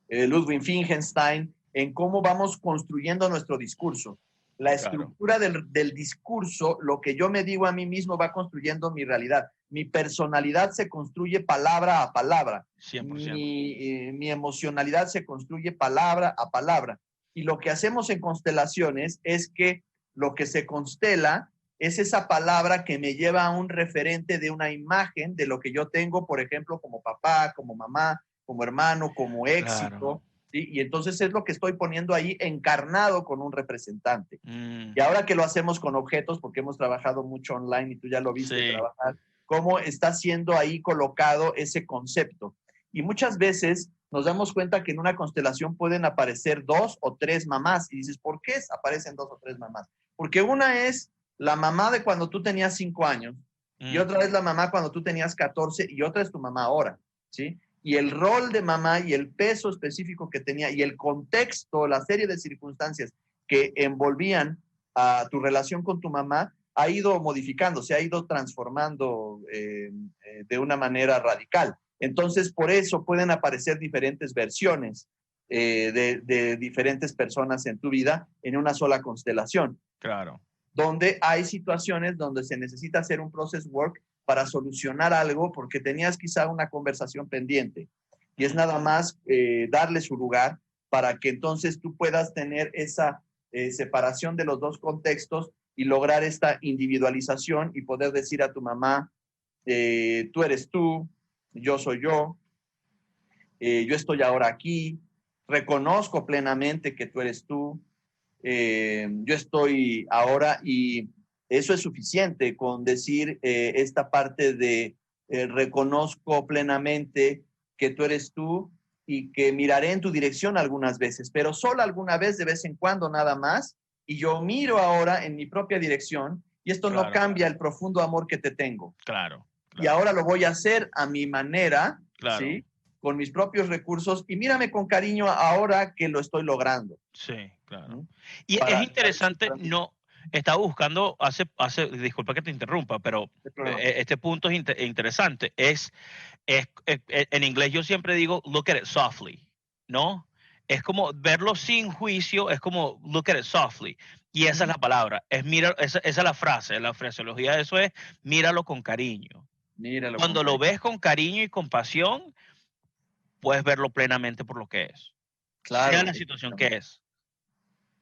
Ludwig Wittgenstein, en cómo vamos construyendo nuestro discurso. La estructura del discurso, lo que yo me digo a mí mismo, va construyendo mi realidad. mi personalidad se construye palabra a palabra. 100%. Mi emocionalidad se construye palabra a palabra. Y lo que hacemos en constelaciones es que lo que se constela es esa palabra que me lleva a un referente de una imagen de lo que yo tengo, por ejemplo, como papá, como mamá, como hermano, como éxito. Claro. ¿Sí? Y entonces es lo que estoy poniendo ahí encarnado con un representante. Mm, Y ahora que lo hacemos con objetos, porque hemos trabajado mucho online y tú ya lo viste sí, trabajar, cómo está siendo ahí colocado ese concepto. Y muchas veces nos damos cuenta que en una constelación pueden aparecer 2 o 3 mamás. Y dices, ¿por qué aparecen 2 o 3 mamás? Porque una es la mamá de cuando tú tenías 5 años, y otra es la mamá cuando tú tenías 14, y otra es tu mamá ahora, ¿sí? Y el rol de mamá y el peso específico que tenía y el contexto, la serie de circunstancias que envolvían a tu relación con tu mamá ha ido modificando, se ha ido transformando de una manera radical. Entonces, por eso pueden aparecer diferentes versiones de diferentes personas en tu vida en una sola constelación. claro. Donde hay situaciones donde se necesita hacer un process work para solucionar algo porque tenías quizá una conversación pendiente. Y es nada más darle su lugar para que entonces tú puedas tener esa separación de los dos contextos y lograr esta individualización y poder decir a tu mamá, tú eres tú, yo soy yo estoy ahora aquí, reconozco plenamente que tú eres tú, yo estoy ahora y eso es suficiente con decir esta parte de reconozco plenamente que tú eres tú y que miraré en tu dirección algunas veces, pero solo alguna vez de vez en cuando nada más, y yo miro ahora en mi propia dirección y esto no cambia el profundo amor que te tengo. Claro. Y ahora lo voy a hacer a mi manera, Claro. ¿sí? Con mis propios recursos y mírame con cariño ahora que lo estoy logrando. Sí, claro. ¿Mm? Y Para- es interesante, no, estaba buscando, disculpa que te interrumpa, pero este punto es interesante. En inglés yo siempre digo, look at it softly, ¿no? Es como verlo sin juicio, es como look at it softly. Y esa es la palabra, esa es la frase, la fraseología de eso es míralo con cariño. Míralo Cuando con lo cariño. ves con cariño y compasión, puedes verlo plenamente por lo que es. Claro, Sea la situación que es.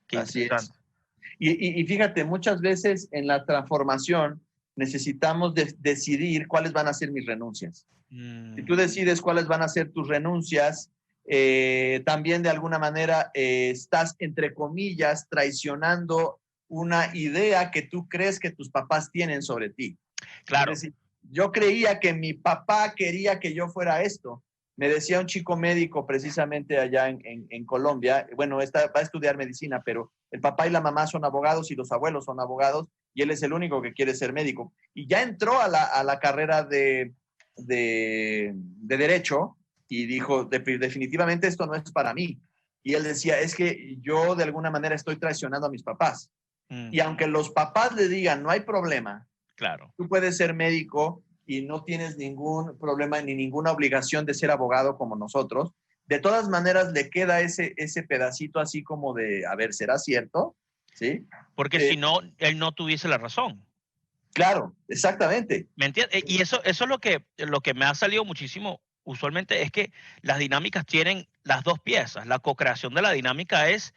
Qué así interesante. es. Y fíjate, muchas veces en la transformación necesitamos decidir cuáles van a ser mis renuncias. Si tú decides cuáles van a ser tus renuncias, también de alguna manera estás, entre comillas, traicionando una idea que tú crees que tus papás tienen sobre ti. Claro. Es decir, yo creía que mi papá quería que yo fuera esto. Me decía un chico médico precisamente allá en Colombia, bueno, va a estudiar medicina, pero el papá y la mamá son abogados y los abuelos son abogados y él es el único que quiere ser médico. Y ya entró a la carrera de derecho y dijo, definitivamente esto no es para mí. Y él decía, es que yo de alguna manera estoy traicionando a mis papás. Y aunque los papás le digan, no hay problema, claro, tú puedes ser médico y no tienes ningún problema ni ninguna obligación de ser abogado como nosotros, de todas maneras le queda ese pedacito así como de, a ver, ¿será cierto? ¿Sí? Porque si no, él no tuviese la razón. Claro, exactamente. ¿Me entiendes? Y eso es lo que me ha salido muchísimo usualmente, es que las dinámicas tienen las dos piezas. La co-creación de la dinámica es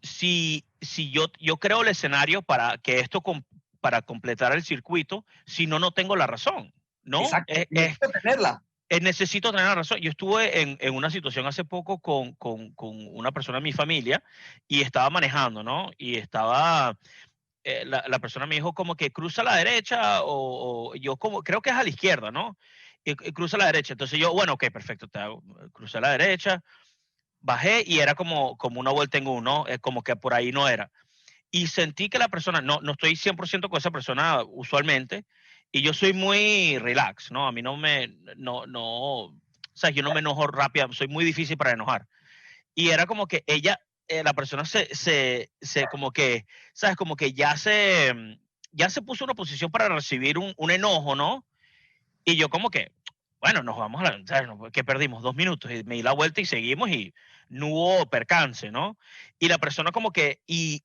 si yo creo el escenario para que para completar el circuito, si no tengo la razón, ¿no? Exacto. Necesito tenerla. Necesito tener la razón. Yo estuve en una situación hace poco con una persona de mi familia y estaba manejando, ¿no? Y estaba, la persona me dijo como que cruza a la derecha o yo como, creo que es a la izquierda, ¿no? Y cruza a la derecha. Entonces yo, bueno, ok, perfecto, crucé a la derecha, bajé y era como una vuelta en uno, como que por ahí no era. Y sentí que la persona, no estoy 100% con esa persona usualmente, y yo soy muy relax, ¿no? A mí no, o sea, yo no me enojo rápido, soy muy difícil para enojar. Y era como que ella, la persona como que, ¿sabes? Como que ya se puso en una posición para recibir un enojo, ¿no? Y yo como que, bueno, nos vamos a ¿sabes? Que perdimos 2 minutos, y me di la vuelta y seguimos y no hubo percance, ¿no? Y la persona como que, y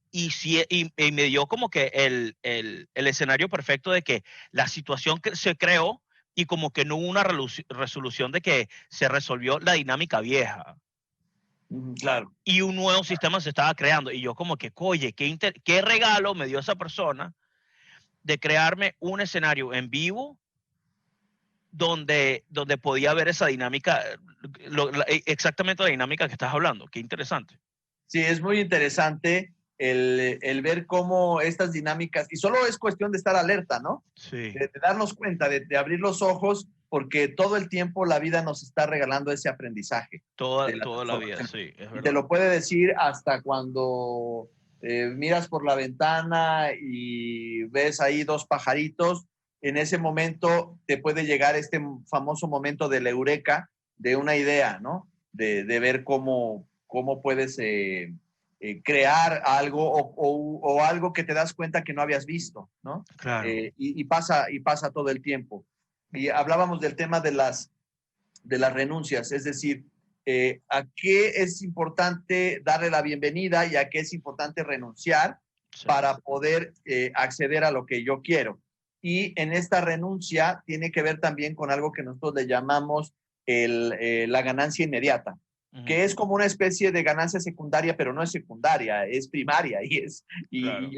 me dio como que el escenario perfecto de que la situación que se creó y como que no hubo una resolución de que se resolvió la dinámica vieja. Claro. Y un nuevo sistema se estaba creando. Y yo como que, oye, qué regalo me dio esa persona de crearme un escenario en vivo donde podía ver esa dinámica, exactamente la dinámica que estás hablando. Qué interesante. Sí, es muy interesante el ver cómo estas dinámicas, y solo es cuestión de estar alerta, ¿no? Sí. De darnos cuenta, de abrir los ojos, porque todo el tiempo la vida nos está regalando ese aprendizaje. Toda la vida, sí, es verdad. Y te lo puede decir hasta cuando miras por la ventana y ves ahí dos pajaritos. En ese momento te puede llegar este famoso momento de la eureka, de una idea, ¿no? De ver cómo puedes crear algo o algo que te das cuenta que no habías visto, ¿no? Claro. Y pasa todo el tiempo. Y hablábamos del tema de las renuncias, es decir, a qué es importante darle la bienvenida y a qué es importante renunciar para poder acceder a lo que yo quiero. Y en esta renuncia tiene que ver también con algo que nosotros le llamamos la ganancia inmediata, que es como una especie de ganancia secundaria, pero no es secundaria, es primaria y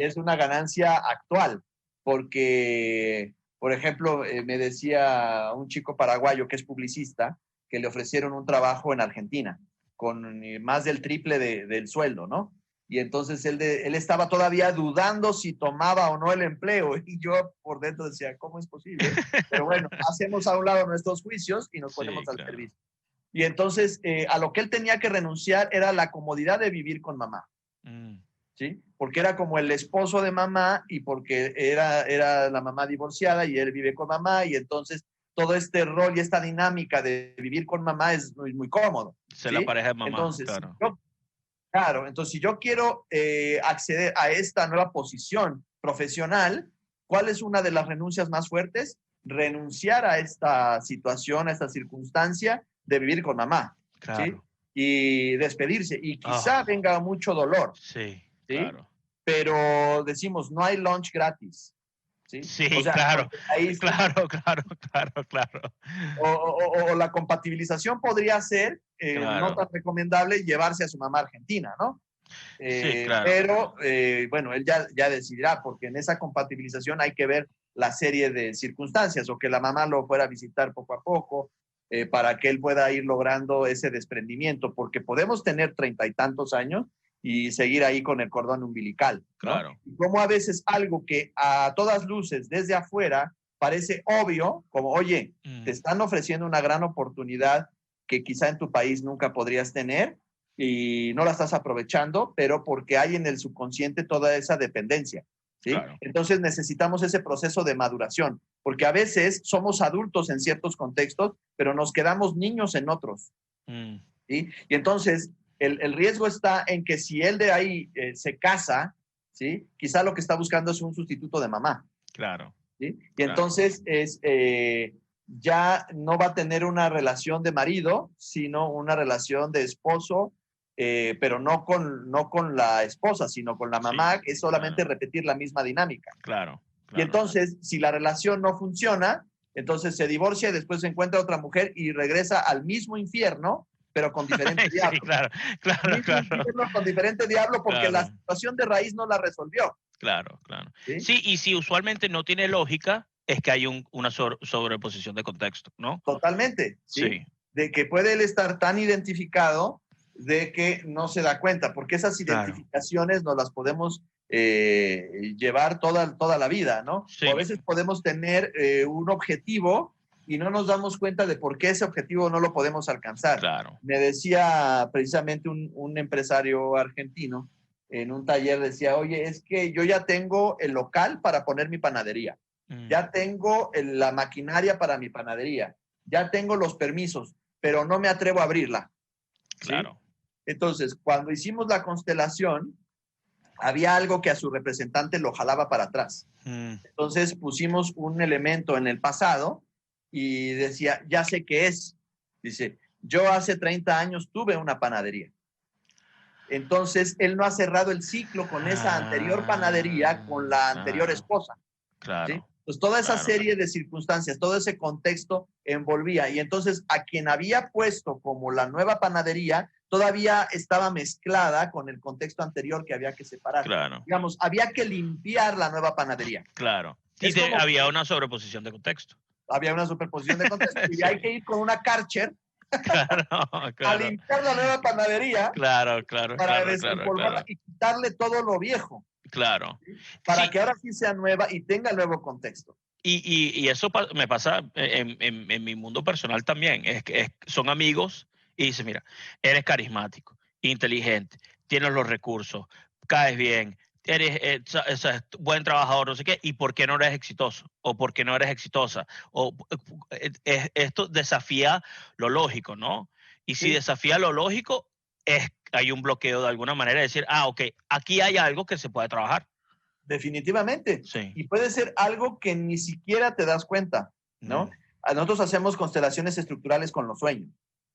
es una ganancia actual, porque, por ejemplo, me decía un chico paraguayo que es publicista, que le ofrecieron un trabajo en Argentina con más del triple del sueldo, ¿no? Y entonces él estaba todavía dudando si tomaba o no el empleo, y yo por dentro decía, ¿cómo es posible? Pero bueno, hacemos a un lado nuestros juicios y nos ponemos al servicio. Y entonces a lo que él tenía que renunciar era la comodidad de vivir con mamá, ¿sí? Porque era como el esposo de mamá y porque era la mamá divorciada y él vive con mamá, y entonces todo este rol y esta dinámica de vivir con mamá es muy, muy cómodo. ¿Sí? La pareja de mamá, entonces, claro. Entonces si yo quiero acceder a esta nueva posición profesional, ¿cuál es una de las renuncias más fuertes? Renunciar a esta situación, a esta circunstancia de vivir con mamá, claro. ¿sí? Y despedirse. Y quizá venga mucho dolor. Sí, ¿sí? Claro. Pero decimos, no hay lunch gratis. ¿sí? O sea, claro. Ahí claro. O la compatibilización podría ser, no tan recomendable, llevarse a su mamá a Argentina, ¿no? Sí, claro. Pero, bueno, él ya decidirá, porque en esa compatibilización hay que ver la serie de circunstancias, o que la mamá lo fuera a visitar poco a poco, para que él pueda ir logrando ese desprendimiento, porque podemos tener 30 y tantos años y seguir ahí con el cordón umbilical, ¿no? Claro. Y como a veces algo que a todas luces desde afuera parece obvio, como, oye, te están ofreciendo una gran oportunidad que quizá en tu país nunca podrías tener y no la estás aprovechando, pero porque hay en el subconsciente toda esa dependencia, ¿sí? Claro. Entonces necesitamos ese proceso de maduración, porque a veces somos adultos en ciertos contextos, pero nos quedamos niños en otros, ¿sí? Y entonces el riesgo está en que si él de ahí se casa, ¿sí? Quizá lo que está buscando es un sustituto de mamá. Claro. ¿sí? Y entonces ya no va a tener una relación de marido, sino una relación de esposo, pero no con la esposa, sino con la mamá, que es solamente repetir la misma dinámica. Claro. Y entonces, si la relación no funciona, entonces se divorcia y después se encuentra otra mujer y regresa al mismo infierno, pero con diferente diablo. Sí, claro. Con diferente diablo, porque la situación de raíz no la resolvió. Claro. Sí, y si usualmente no tiene lógica, es que hay una sobreposición de contexto, ¿no? Totalmente, ¿sí? De que puede él estar tan identificado de que no se da cuenta, porque esas identificaciones nos las podemos llevar toda la vida, ¿no? Sí. O a veces podemos tener un objetivo y no nos damos cuenta de por qué ese objetivo no lo podemos alcanzar. Claro. Me decía precisamente un empresario argentino en un taller, decía, oye, es que yo ya tengo el local para poner mi panadería, ya tengo la maquinaria para mi panadería, ya tengo los permisos, pero no me atrevo a abrirla. Claro. ¿sí? Entonces, cuando hicimos la constelación, había algo que a su representante lo jalaba para atrás. Entonces pusimos un elemento en el pasado y decía, ya sé qué es. Dice, yo hace 30 años tuve una panadería. Entonces, él no ha cerrado el ciclo con esa anterior panadería, con la anterior esposa. Claro. ¿Sí? Pues toda esa serie de circunstancias, todo ese contexto envolvía. Y entonces a quien había puesto como la nueva panadería, todavía estaba mezclada con el contexto anterior que había que separar. Claro. Digamos, había que limpiar la nueva panadería. Claro. Y había una sobreposición de contexto. Había una superposición de contexto. Y hay que ir con una Karcher claro, a limpiar la nueva panadería. Claro. Para desempolvarla y quitarle todo lo viejo. Claro. ¿Sí? Para que ahora sí sea nueva y tenga el nuevo contexto. Y eso me pasa en mi mundo personal también. Son amigos y dicen, mira, eres carismático, inteligente, tienes los recursos, caes bien, eres buen trabajador, no sé qué, ¿y por qué no eres exitoso? ¿O por qué no eres exitosa? Esto desafía lo lógico, ¿no? Y si desafía lo lógico, hay un bloqueo de alguna manera de decir, ok, aquí hay algo que se puede trabajar. Definitivamente. Sí. Y puede ser algo que ni siquiera te das cuenta, ¿no? Nosotros hacemos constelaciones estructurales con los sueños.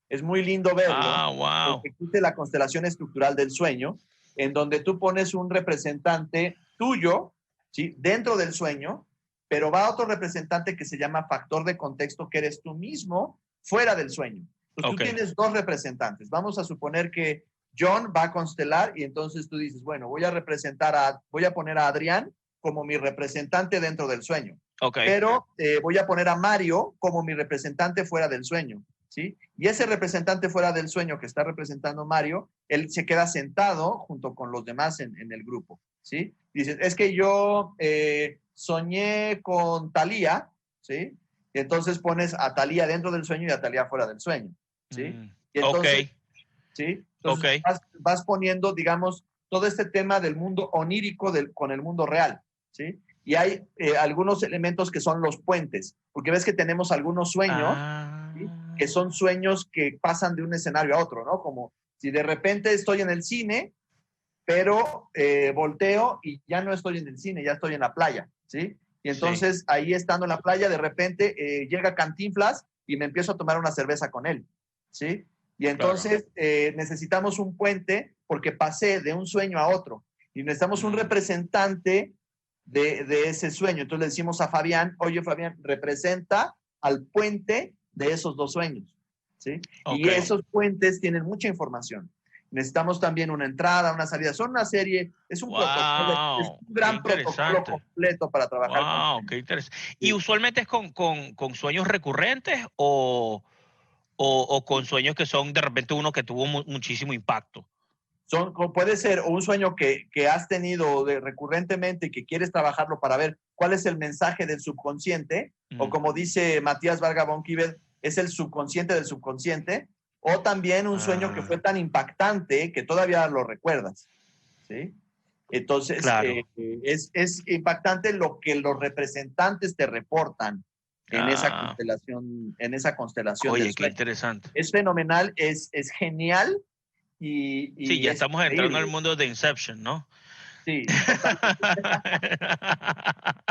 Es muy lindo verlo. Wow. Porque existe la constelación estructural del sueño, en donde tú pones un representante tuyo, ¿sí? Dentro del sueño, pero va otro representante que se llama factor de contexto, que eres tú mismo fuera del sueño. Entonces, tú tienes dos representantes. Vamos a suponer que John va a constelar y entonces tú dices, bueno, voy a poner a Adrián como mi representante dentro del sueño. Pero voy a poner a Mario como mi representante fuera del sueño, ¿sí? Y ese representante fuera del sueño que está representando Mario, él se queda sentado junto con los demás en el grupo, ¿sí? Y dices, es que yo soñé con Thalía, ¿sí? Y entonces pones a Thalía dentro del sueño y a Thalía fuera del sueño, ¿sí? Y entonces, ¿sí? Entonces vas poniendo, digamos, todo este tema del mundo onírico con el mundo real, ¿sí? Y hay algunos elementos que son los puentes, porque ves que tenemos algunos sueños, ¿sí? Que son sueños que pasan de un escenario a otro, ¿no? Como si de repente estoy en el cine, pero volteo y ya no estoy en el cine, ya estoy en la playa, ¿sí? Y entonces ahí estando en la playa, de repente llega Cantinflas y me empiezo a tomar una cerveza con él, ¿sí? Y entonces necesitamos un puente porque pasé de un sueño a otro y necesitamos un representante de ese sueño. Entonces le decimos a Fabián, oye Fabián, representa al puente de esos dos sueños, ¿sí? Y esos puentes tienen mucha información. Necesitamos también una entrada, una salida. Son una serie, es un protocolo, es un gran protocolo completo para trabajar. Qué interesante. ¿Y usualmente es con sueños recurrentes o con sueños que son de repente uno que tuvo muchísimo impacto? Puede ser un sueño que has tenido recurrentemente y que quieres trabajarlo para ver cuál es el mensaje del subconsciente, o como dice Matías Varga Bonquivet, es el subconsciente del subconsciente, o también un sueño que fue tan impactante que todavía lo recuerdas, ¿sí? Entonces, es impactante lo que los representantes te reportan en esa constelación. Oye, qué interesante. Es fenomenal, es genial. Sí, ya estamos entrando al mundo de Inception, ¿no? Sí.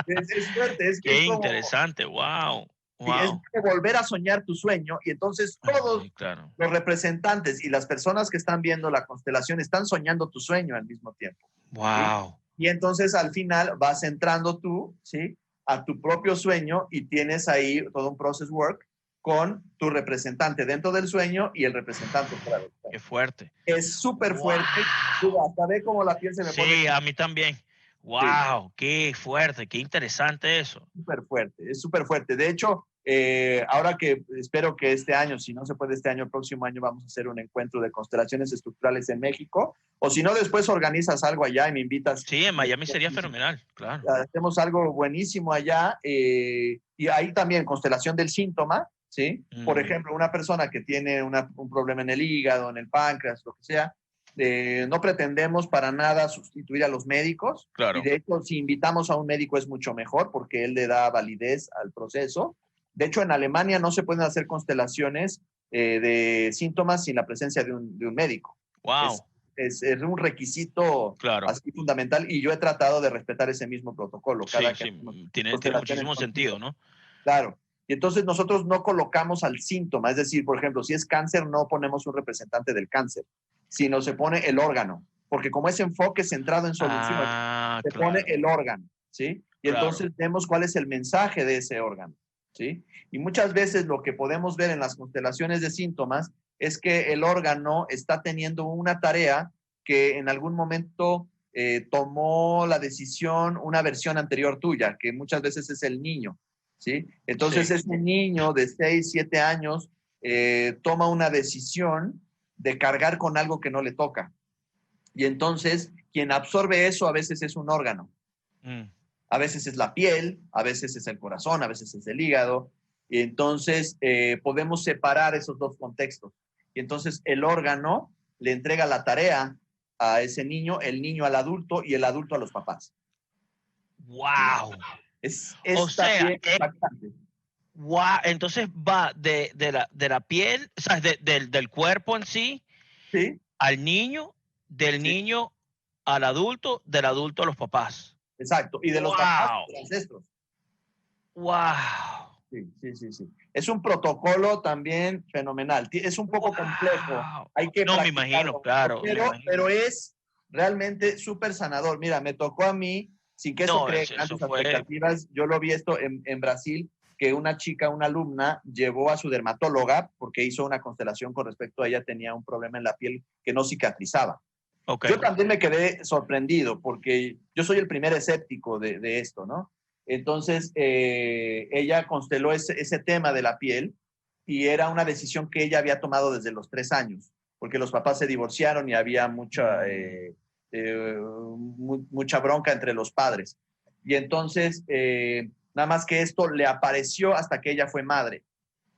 es fuerte. Qué interesante, wow. Sí, es como volver a soñar tu sueño y entonces todos los representantes y las personas que están viendo la constelación están soñando tu sueño al mismo tiempo. Wow. ¿Sí? Y entonces al final vas entrando tú, ¿sí? A tu propio sueño y tienes ahí todo un process work con tu representante dentro del sueño y el representante fuera del sueño. Qué fuerte. Es súper fuerte. Hasta ve cómo la piel se me pone. Sí, a mí también. Wow, qué fuerte, qué interesante eso. Es súper fuerte. De hecho, ahora que espero que este año, si no se puede este año, el próximo año vamos a hacer un encuentro de constelaciones estructurales en México, o si no, después organizas algo allá y me invitas. Sí, en Miami sería fenomenal, claro. Hacemos algo buenísimo allá, y ahí también constelación del síntoma, ¿sí? Por ejemplo, una persona que tiene un problema en el hígado, en el páncreas, lo que sea, no pretendemos para nada sustituir a los médicos. Claro. Y de hecho, si invitamos a un médico es mucho mejor porque él le da validez al proceso. De hecho, en Alemania no se pueden hacer constelaciones de síntomas sin la presencia de un médico. Wow. Es un requisito así fundamental y yo he tratado de respetar ese mismo protocolo. Tiene muchísimo sentido, ¿no? Claro. Y entonces nosotros no colocamos al síntoma. Es decir, por ejemplo, si es cáncer, no ponemos un representante del cáncer, sino se pone el órgano, porque como es enfoque centrado en solución, se pone el órgano, ¿sí? Y entonces vemos cuál es el mensaje de ese órgano, ¿sí? Y muchas veces lo que podemos ver en las constelaciones de síntomas es que el órgano está teniendo una tarea que en algún momento tomó la decisión una versión anterior tuya, que muchas veces es el niño, ¿sí? Entonces ese niño de 6, 7 años toma una decisión de cargar con algo que no le toca. Y entonces quien absorbe eso a veces es un órgano. A veces es la piel, a veces es el corazón, a veces es el hígado. Y entonces podemos separar esos dos contextos. Y entonces el órgano le entrega la tarea a ese niño, el niño al adulto y el adulto a los papás. ¡Wow! Es O sea, impactante. Wow, entonces va de la piel, o sea, del cuerpo en sí, ¿Sí? Al niño, del niño al adulto, del adulto a los papás. Exacto, y de los papás a los ancestros. ¡Wow! Sí. Es un protocolo también fenomenal. Es un poco complejo. Hay que me imagino, claro. Pero es realmente súper sanador. Mira, me tocó a mí, sin que eso cree grandes expectativas, yo lo vi esto en Brasil, que una chica, una alumna, llevó a su dermatóloga porque hizo una constelación con respecto a ella, tenía un problema en la piel que no cicatrizaba. Yo también me quedé sorprendido porque yo soy el primer escéptico de esto, ¿no? Entonces, ella consteló ese tema de la piel y era una decisión que ella había tomado desde los 3 años, porque los papás se divorciaron y había mucha bronca entre los padres. Y entonces, nada más que esto le apareció hasta que ella fue madre.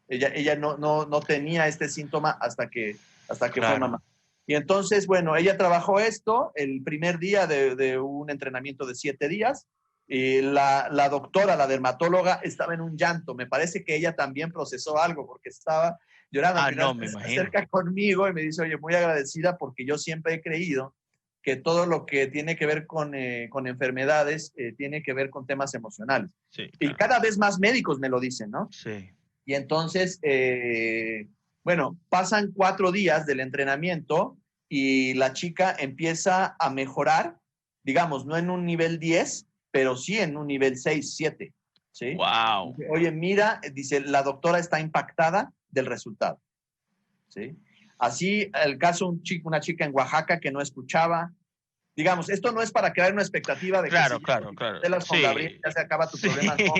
Ella no tenía este síntoma hasta que fue mamá. Y entonces, bueno, ella trabajó esto el primer día de un entrenamiento de 7 días. Y la doctora, la dermatóloga, estaba en un llanto. Me parece que ella también procesó algo porque estaba llorando. Me se imagino. acerca conmigo y me dice, oye, muy agradecida porque yo siempre he creído que todo lo que tiene que ver con enfermedades tiene que ver con temas emocionales. Sí, claro. Y cada vez más médicos me lo dicen, ¿no? Sí. Y entonces, bueno, pasan 4 días del entrenamiento y la chica empieza a mejorar, digamos, no en un nivel 10, pero sí en un nivel 6, 7. ¿Sí? Wow. Dice, oye, mira, dice, la doctora está impactada del resultado. ¿Sí? Así, el caso, una chica en Oaxaca que no escuchaba. Digamos, esto no es para crear una expectativa de que claro. con Gabriel ya se acaba tu problema. No,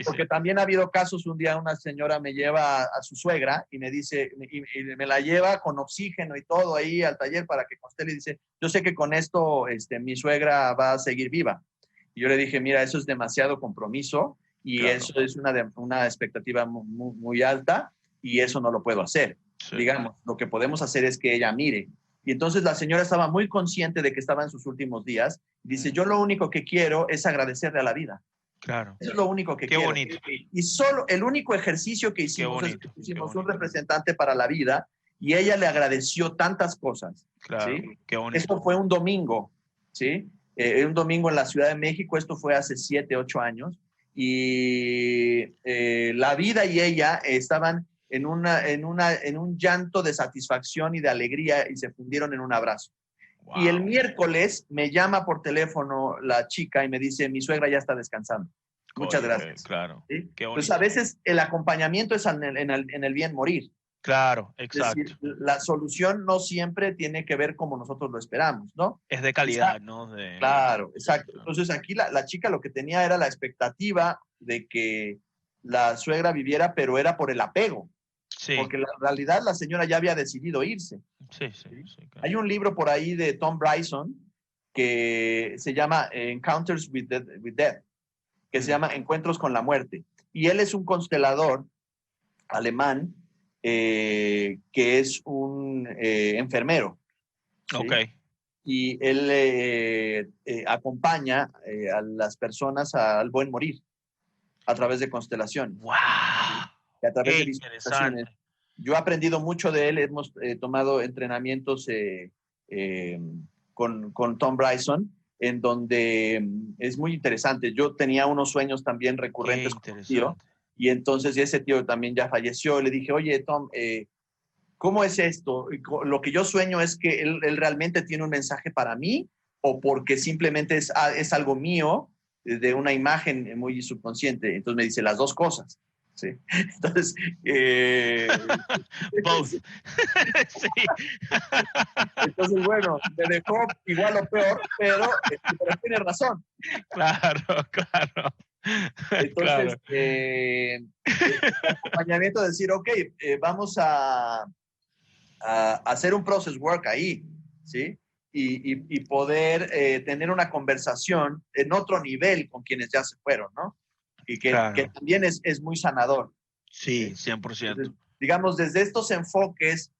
porque también ha habido casos, un día una señora me lleva a su suegra y me dice, y me la lleva con oxígeno y todo ahí al taller para que constele y dice, yo sé que con esto mi suegra va a seguir viva. Y yo le dije, mira, eso es demasiado compromiso y eso es una expectativa muy, muy alta y eso no lo puedo hacer. Sí. Digamos, lo que podemos hacer es que ella mire. Y entonces la señora estaba muy consciente de que estaba en sus últimos días. Dice, yo lo único que quiero es agradecerle a la vida. Claro. Eso es lo único que quiero. Bonito. Y solo el único ejercicio que hicimos es que pusimos un representante para la vida y ella le agradeció tantas cosas. Claro. ¿Sí? Qué bonito. Esto fue un domingo, ¿sí? Un domingo en la Ciudad de México, esto fue hace 7, 8 años, y la vida y ella estaban en un llanto de satisfacción y de alegría y se fundieron en un abrazo. Wow. Y el miércoles me llama por teléfono la chica y me dice, mi suegra ya está descansando. Muchas gracias. Claro. ¿Sí? Pues a veces el acompañamiento es en el bien morir. Claro, exacto. Es decir, la solución no siempre tiene que ver como nosotros lo esperamos, ¿no? Es de calidad, ¿no? Claro, exacto. Entonces aquí la chica lo que tenía era la expectativa de que la suegra viviera, pero era por el apego. Sí. Porque en realidad la señora ya había decidido irse. Sí. Claro. Hay un libro por ahí de Tom Bryson que se llama Encounters with Death, que se llama Encuentros con la Muerte. Y él es un constelador alemán que es un enfermero. ¿Sí? Ok. Y él acompaña a las personas al buen morir a través de constelaciones. ¡Wow! Y a través de visualizaciones. Yo he aprendido mucho de él. Hemos tomado entrenamientos con Tom Bryson, en donde es muy interesante. Yo tenía unos sueños también recurrentes con un tío. Y entonces ese tío también ya falleció. Le dije, oye, Tom, ¿cómo es esto? Lo que yo sueño es que él realmente tiene un mensaje para mí o porque simplemente es algo mío de una imagen muy subconsciente. Entonces me dice las dos cosas. Sí. Entonces, Both. Sí. entonces, bueno, me dejó igual o peor, pero tiene razón. Claro, claro. Entonces, Claro. el acompañamiento de decir, ok, vamos a hacer un process work ahí, ¿sí? Y poder tener una conversación en otro nivel con quienes ya se fueron, ¿no? Y que Claro. también es muy sanador. Sí, ¿Sí? 100%. Entonces, digamos, desde estos enfoques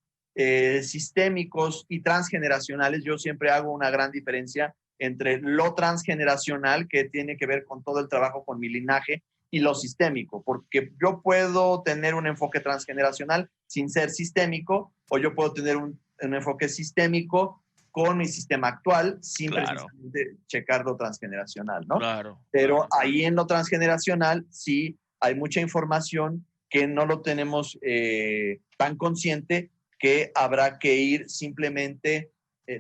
sistémicos y transgeneracionales, yo siempre hago una gran diferencia entre lo transgeneracional, que tiene que ver con todo el trabajo con mi linaje, y lo sistémico, porque yo puedo tener un enfoque transgeneracional sin ser sistémico, o yo puedo tener un enfoque sistémico con mi sistema actual sin Claro, precisamente checar lo transgeneracional, ¿no? claro, Pero claro. ahí en lo transgeneracional sí hay mucha información que no lo tenemos tan consciente, que habrá que ir simplemente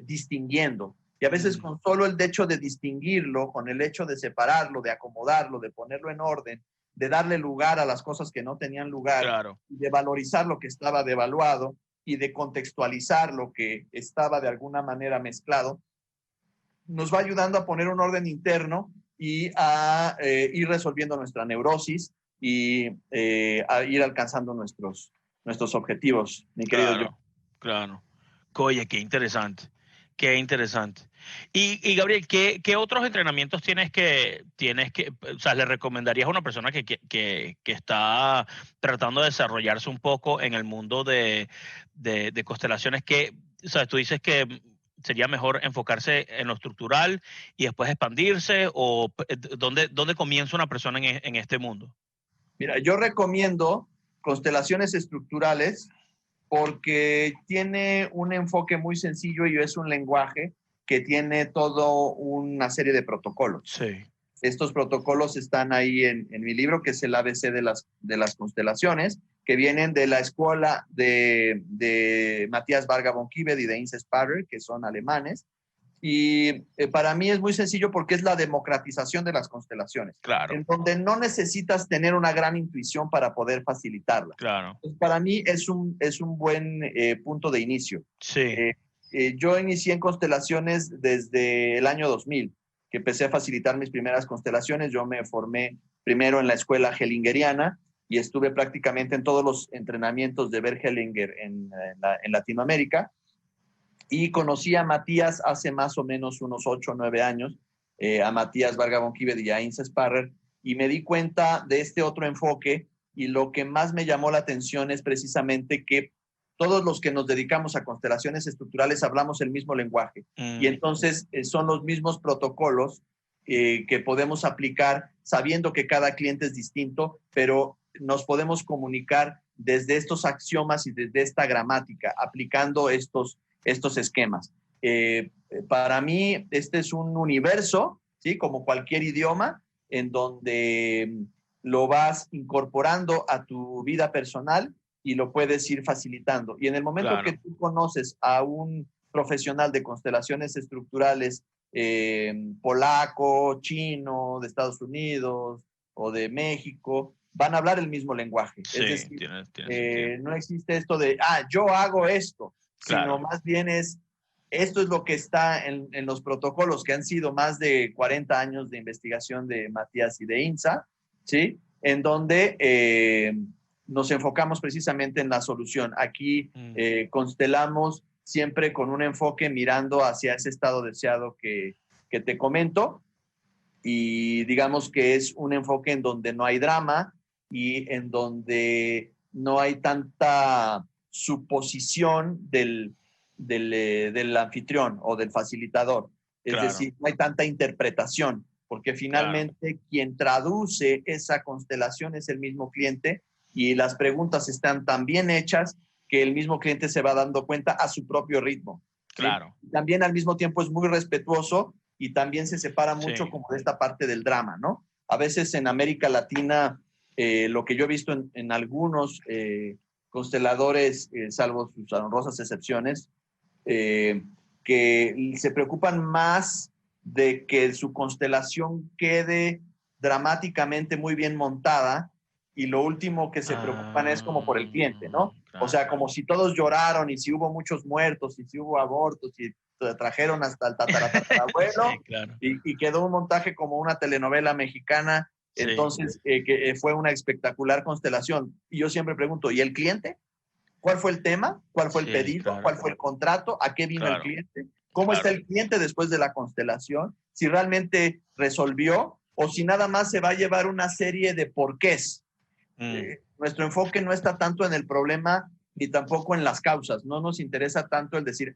distinguiendo. Y a veces con solo el hecho de distinguirlo, con el hecho de separarlo, de acomodarlo, de ponerlo en orden, de darle lugar a las cosas que no tenían lugar, Claro. de valorizar lo que estaba devaluado y de contextualizar lo que estaba de alguna manera mezclado, nos va ayudando a poner un orden interno y a ir resolviendo nuestra neurosis y a ir alcanzando nuestros objetivos, mi querido John. Claro, claro. Oye, qué interesante, qué interesante. Y Gabriel, ¿qué otros entrenamientos o sea, le recomendarías a una persona que está tratando de desarrollarse un poco en el mundo de constelaciones? O sea, tú dices que sería mejor enfocarse en lo estructural y después expandirse, o ¿dónde comienza una persona en este mundo? Mira, yo recomiendo constelaciones estructurales porque tiene un enfoque muy sencillo y es un lenguaje que tiene todo una serie de protocolos. Sí. Estos protocolos están ahí en mi libro, que es el ABC de las constelaciones, que vienen de la escuela de Matías Varga von Kived y de Inse Sparrer, que son alemanes. Y para mí es muy sencillo porque es la democratización de las constelaciones, Claro, en donde no necesitas tener una gran intuición para poder facilitarla. claro. Entonces, para mí es un buen punto de inicio. Sí, Yo inicié en constelaciones desde el año 2000, que empecé a facilitar mis primeras constelaciones. Yo me formé primero en la escuela hellingeriana y estuve prácticamente en todos los entrenamientos de Bert Hellinger en Latinoamérica. Y conocí a Matías hace más o menos unos 8 o 9 años, a Matías Varga von Kived y a Inse Sparrer, y me di cuenta de este otro enfoque, y lo que más me llamó la atención es precisamente que todos los que nos dedicamos a constelaciones estructurales hablamos el mismo lenguaje, y entonces son los mismos protocolos que podemos aplicar sabiendo que cada cliente es distinto, pero nos podemos comunicar desde estos axiomas y desde esta gramática, aplicando estos esquemas. Para mí, este es un universo, ¿sí? Como cualquier idioma, en donde lo vas incorporando a tu vida personal y lo puedes ir facilitando. Y en el momento claro. que tú conoces a un profesional de constelaciones estructurales polaco, chino, de Estados Unidos o de México, van a hablar el mismo lenguaje. Sí, es decir, tiene sentido. no existe esto de, yo hago esto, Claro. sino más bien esto es lo que está en los protocolos, que han sido más de 40 años de investigación de Matías y de Insa, ¿sí? En donde nos enfocamos precisamente en la solución. Aquí constelamos siempre con un enfoque mirando hacia ese estado deseado que te comento, y digamos que es un enfoque en donde no hay drama y en donde no hay tanta suposición del anfitrión o del facilitador. Es Claro. decir, no hay tanta interpretación, porque finalmente quien traduce esa constelación es el mismo cliente, y las preguntas están tan bien hechas que el mismo cliente se va dando cuenta a su propio ritmo. ¿Sí? Claro. También al mismo tiempo es muy respetuoso y también se separa mucho como de esta parte del drama, ¿no? A veces en América Latina, lo que yo he visto en algunos consteladores, salvo sus honrosas excepciones, que se preocupan más de que su constelación quede dramáticamente muy bien montada, y lo último que se preocupan es como por el cliente, ¿no? Claro, O sea, como si todos lloraron y si hubo muchos muertos y si hubo abortos y trajeron hasta el tatarabuelo sí, claro. y quedó un montaje como una telenovela mexicana. Sí. Entonces, que fue una espectacular constelación. Y yo siempre pregunto, ¿y el cliente? ¿Cuál fue el tema? ¿Cuál fue el Sí, pedido? claro. ¿Cuál fue el contrato? ¿A qué vino el Claro. cliente? ¿Cómo Claro. está el cliente después de la constelación? Si realmente resolvió o si nada más se va a llevar una serie de porqués. Nuestro enfoque no está tanto en el problema ni tampoco en las causas. No nos interesa tanto el decir,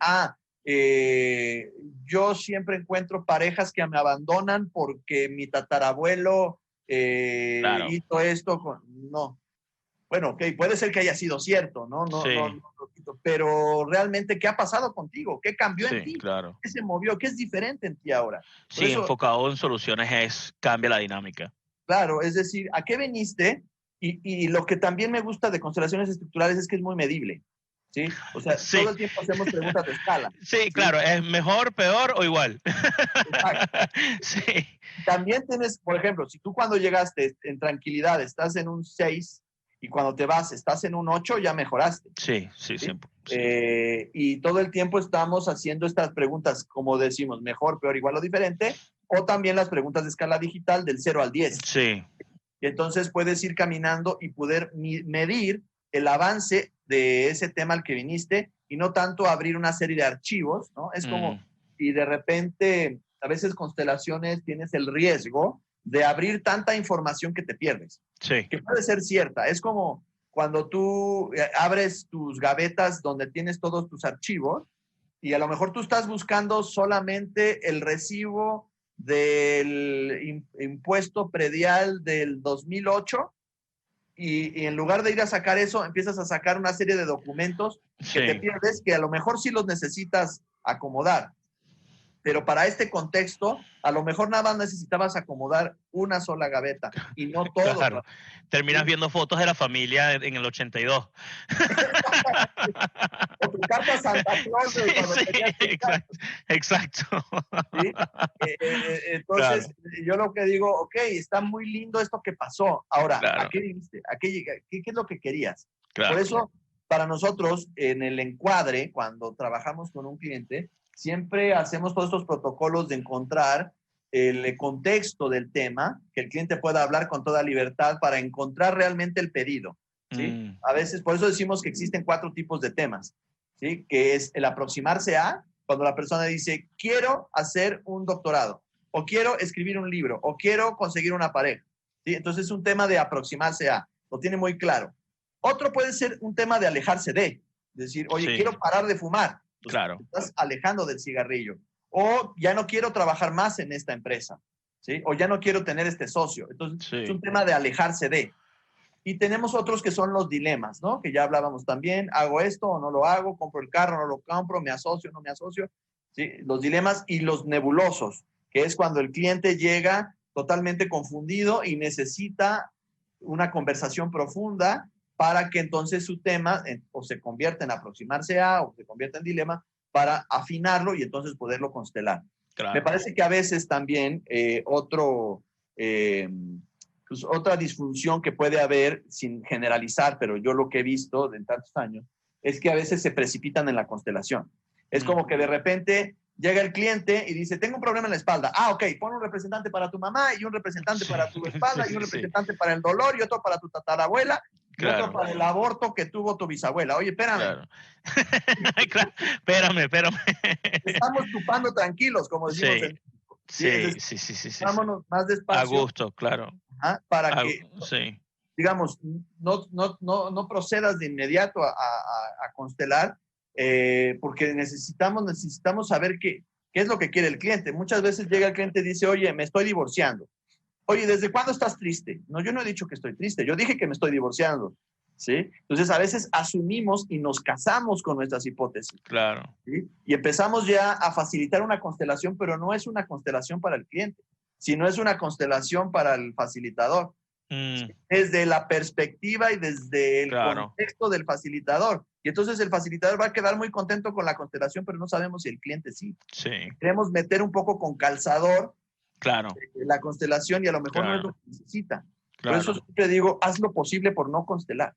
yo siempre encuentro parejas que me abandonan porque mi tatarabuelo Claro. hizo esto. No. Bueno, ok, puede ser que haya sido cierto, ¿no? Sí. No, pero realmente, ¿qué ha pasado contigo? ¿Qué cambió en Sí, ti? claro. ¿Qué se movió? ¿Qué es diferente en ti ahora? Por Sí, eso, enfocado en soluciones cambia la dinámica. claro, es decir, ¿a qué viniste? Y lo que también me gusta de constelaciones estructurales es que es muy medible, ¿sí? O sea, Sí. todo el tiempo hacemos preguntas de escala. Sí, claro, ¿es mejor, peor o igual? Exacto. Sí. También tienes, por ejemplo, si tú cuando llegaste en tranquilidad estás en un 6 y cuando te vas estás en un 8, ya mejoraste. Sí, sí, siempre. Sí. Y todo el tiempo estamos haciendo estas preguntas, como decimos, mejor, peor, igual o diferente, o también las preguntas de escala digital del 0 al 10. Sí. Y entonces puedes ir caminando y poder medir el avance de ese tema al que viniste y no tanto abrir una serie de archivos, ¿no? Es como, y de repente, a veces constelaciones tienes el riesgo de abrir tanta información que te pierdes. Sí. Que puede ser cierta. Es como cuando tú abres tus gavetas donde tienes todos tus archivos y a lo mejor tú estás buscando solamente el recibo del impuesto predial del 2008 y en lugar de ir a sacar eso, empiezas a sacar una serie de documentos que te pierdes, que a lo mejor sí los necesitas acomodar. Pero para este contexto, a lo mejor nada más necesitabas acomodar una sola gaveta y no todo. Claro. Terminas viendo fotos de la familia en el 82. O tu carta a Santa Claus de cuando tenías exacto. ¿sí? Entonces, yo lo que digo, ok, está muy lindo esto que pasó. Ahora, ¿a qué viniste? ¿Qué es lo que querías? Claro. Por eso, para nosotros, en el encuadre, cuando trabajamos con un cliente, siempre hacemos todos estos protocolos de encontrar el contexto del tema, que el cliente pueda hablar con toda libertad para encontrar realmente el pedido, ¿sí? A veces, por eso decimos que existen 4 tipos de temas, ¿sí? Que es el aproximarse a, cuando la persona dice, quiero hacer un doctorado, o quiero escribir un libro, o quiero conseguir una pareja, ¿sí? Entonces es un tema de aproximarse a, lo tiene muy claro. Otro puede ser un tema de alejarse de, decir, oye, quiero parar de fumar. Claro. Te estás alejando del cigarrillo. O ya no quiero trabajar más en esta empresa, ¿sí? O ya no quiero tener este socio. Entonces, es un tema de alejarse de. Y tenemos otros que son los dilemas, ¿no? Que ya hablábamos también. ¿Hago esto o no lo hago? ¿Compro el carro o no lo compro? ¿Me asocio o no me asocio? ¿Sí? Los dilemas y los nebulosos, que es cuando el cliente llega totalmente confundido y necesita una conversación profunda para que entonces su tema o se convierta en aproximarse a o se convierta en dilema para afinarlo y entonces poderlo constelar. Claro. Me parece que a veces también otra disfunción que puede haber, sin generalizar, pero yo lo que he visto en tantos años, es que a veces se precipitan en la constelación. Es como que de repente llega el cliente y dice, tengo un problema en la espalda. Ok, pon un representante para tu mamá y un representante para tu espalda y un representante para el dolor y otro para tu tatarabuela. Claro. Y otro para el aborto que tuvo tu bisabuela. Oye, espérame. Claro. Espérame. Estamos chupando tranquilos, como decimos en México. Sí. Vámonos más despacio. A gusto, claro. Para que, digamos, no procedas de inmediato a constelar, porque necesitamos saber qué es lo que quiere el cliente. Muchas veces llega el cliente y dice, oye, me estoy divorciando. Oye, ¿desde cuándo estás triste? No, yo no he dicho que estoy triste, yo dije que me estoy divorciando, ¿sí? Entonces, a veces asumimos y nos casamos con nuestras hipótesis. Claro. ¿Sí? Y empezamos ya a facilitar una constelación, pero no es una constelación para el cliente, sino es una constelación para el facilitador. desde la perspectiva y desde el contexto del facilitador. Y entonces el facilitador va a quedar muy contento con la constelación, pero no sabemos si el cliente sí. Queremos meter un poco con calzador la constelación y a lo mejor no es lo que necesita. Por eso siempre digo, haz lo posible por no constelar.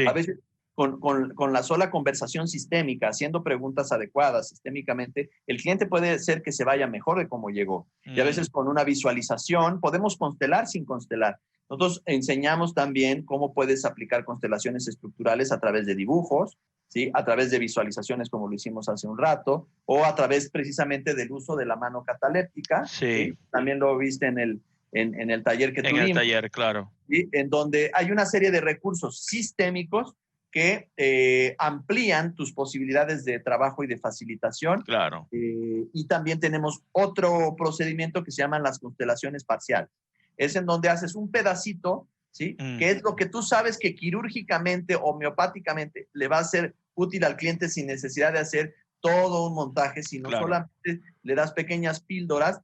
A veces con la sola conversación sistémica, haciendo preguntas adecuadas sistémicamente, el cliente puede ser que se vaya mejor de cómo llegó. Y a veces con una visualización podemos constelar sin constelar. Nosotros enseñamos también cómo puedes aplicar constelaciones estructurales a través de dibujos, ¿sí? A través de visualizaciones como lo hicimos hace un rato, o a través precisamente del uso de la mano cataléptica. ¿Sí? También lo viste en el taller que tuvimos. En el taller, claro. ¿Sí? En donde hay una serie de recursos sistémicos que amplían tus posibilidades de trabajo y de facilitación. Claro. Y también tenemos otro procedimiento que se llaman las constelaciones parciales. Es en donde haces un pedacito, ¿sí? Que es lo que tú sabes que quirúrgicamente, homeopáticamente, le va a ser útil al cliente sin necesidad de hacer todo un montaje, sino solamente le das pequeñas píldoras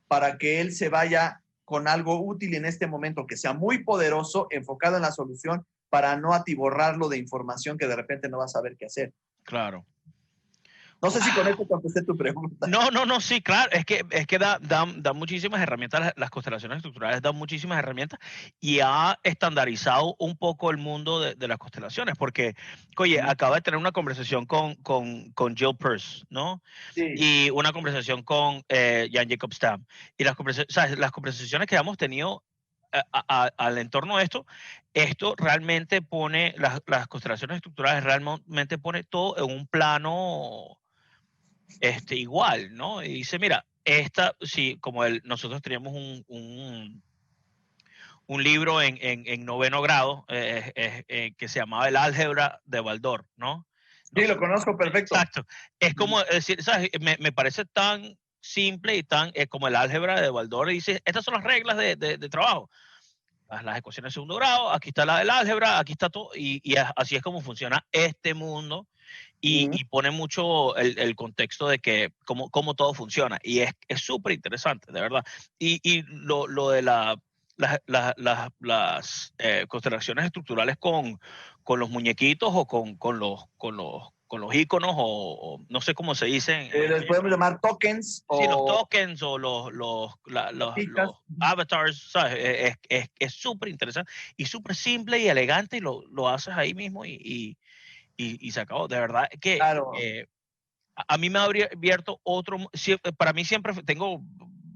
para que él se vaya con algo útil en este momento, que sea muy poderoso, enfocado en la solución, para no atiborrarlo de información que de repente no va a saber qué hacer. Claro. No sé si con esto contesté tu pregunta. No, sí, claro. Es que da muchísimas herramientas, las constelaciones estructurales dan muchísimas herramientas y ha estandarizado un poco el mundo de las constelaciones, porque, oye, acabo de tener una conversación con Jill Pearce, ¿no? Sí. Y una conversación con Jan Jacob Stam. Y las conversaciones que hemos tenido al entorno de esto realmente pone, las constelaciones estructurales realmente pone todo en un plano igual, ¿no? Y dice, mira, sí, como nosotros teníamos un libro en noveno grado que se llamaba El álgebra de Baldor, ¿no? Sí, lo conozco perfecto. Exacto. Es como decir, ¿sabes? Me parece tan simple y tan como el álgebra de Baldor, y dice, estas son las reglas de trabajo. Las ecuaciones de segundo grado, aquí está la del álgebra, aquí está todo, y así es como funciona este mundo. Y pone mucho el contexto de que cómo todo funciona. Y es súper interesante, de verdad. Y lo de las constelaciones estructurales con los muñequitos o con los íconos o no sé cómo se dicen. Les podemos llamar tokens. Sí, los tokens o los avatars, ¿sabes? Es súper interesante y súper simple y elegante y lo haces ahí mismo y se acabó. De verdad que a mí me ha abierto para mí siempre tengo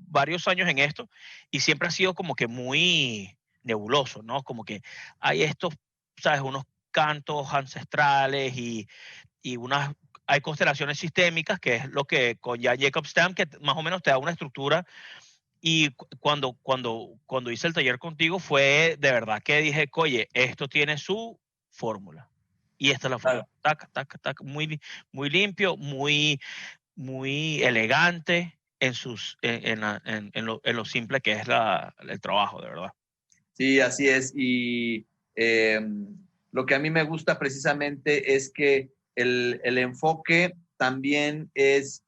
varios años en esto y siempre ha sido como que muy nebuloso, ¿no? Como que hay estos, ¿sabes? Unos cantos ancestrales y hay constelaciones sistémicas, que es lo que con Jan Jacob Stam, que más o menos te da una estructura. Y cuando hice el taller contigo fue de verdad que dije, oye, esto tiene su fórmula. Y esta es la forma. Tac, tac, tac, muy, muy limpio, muy, muy elegante en lo simple que es el trabajo, de verdad. Sí, así es. Y lo que a mí me gusta precisamente es que el enfoque también es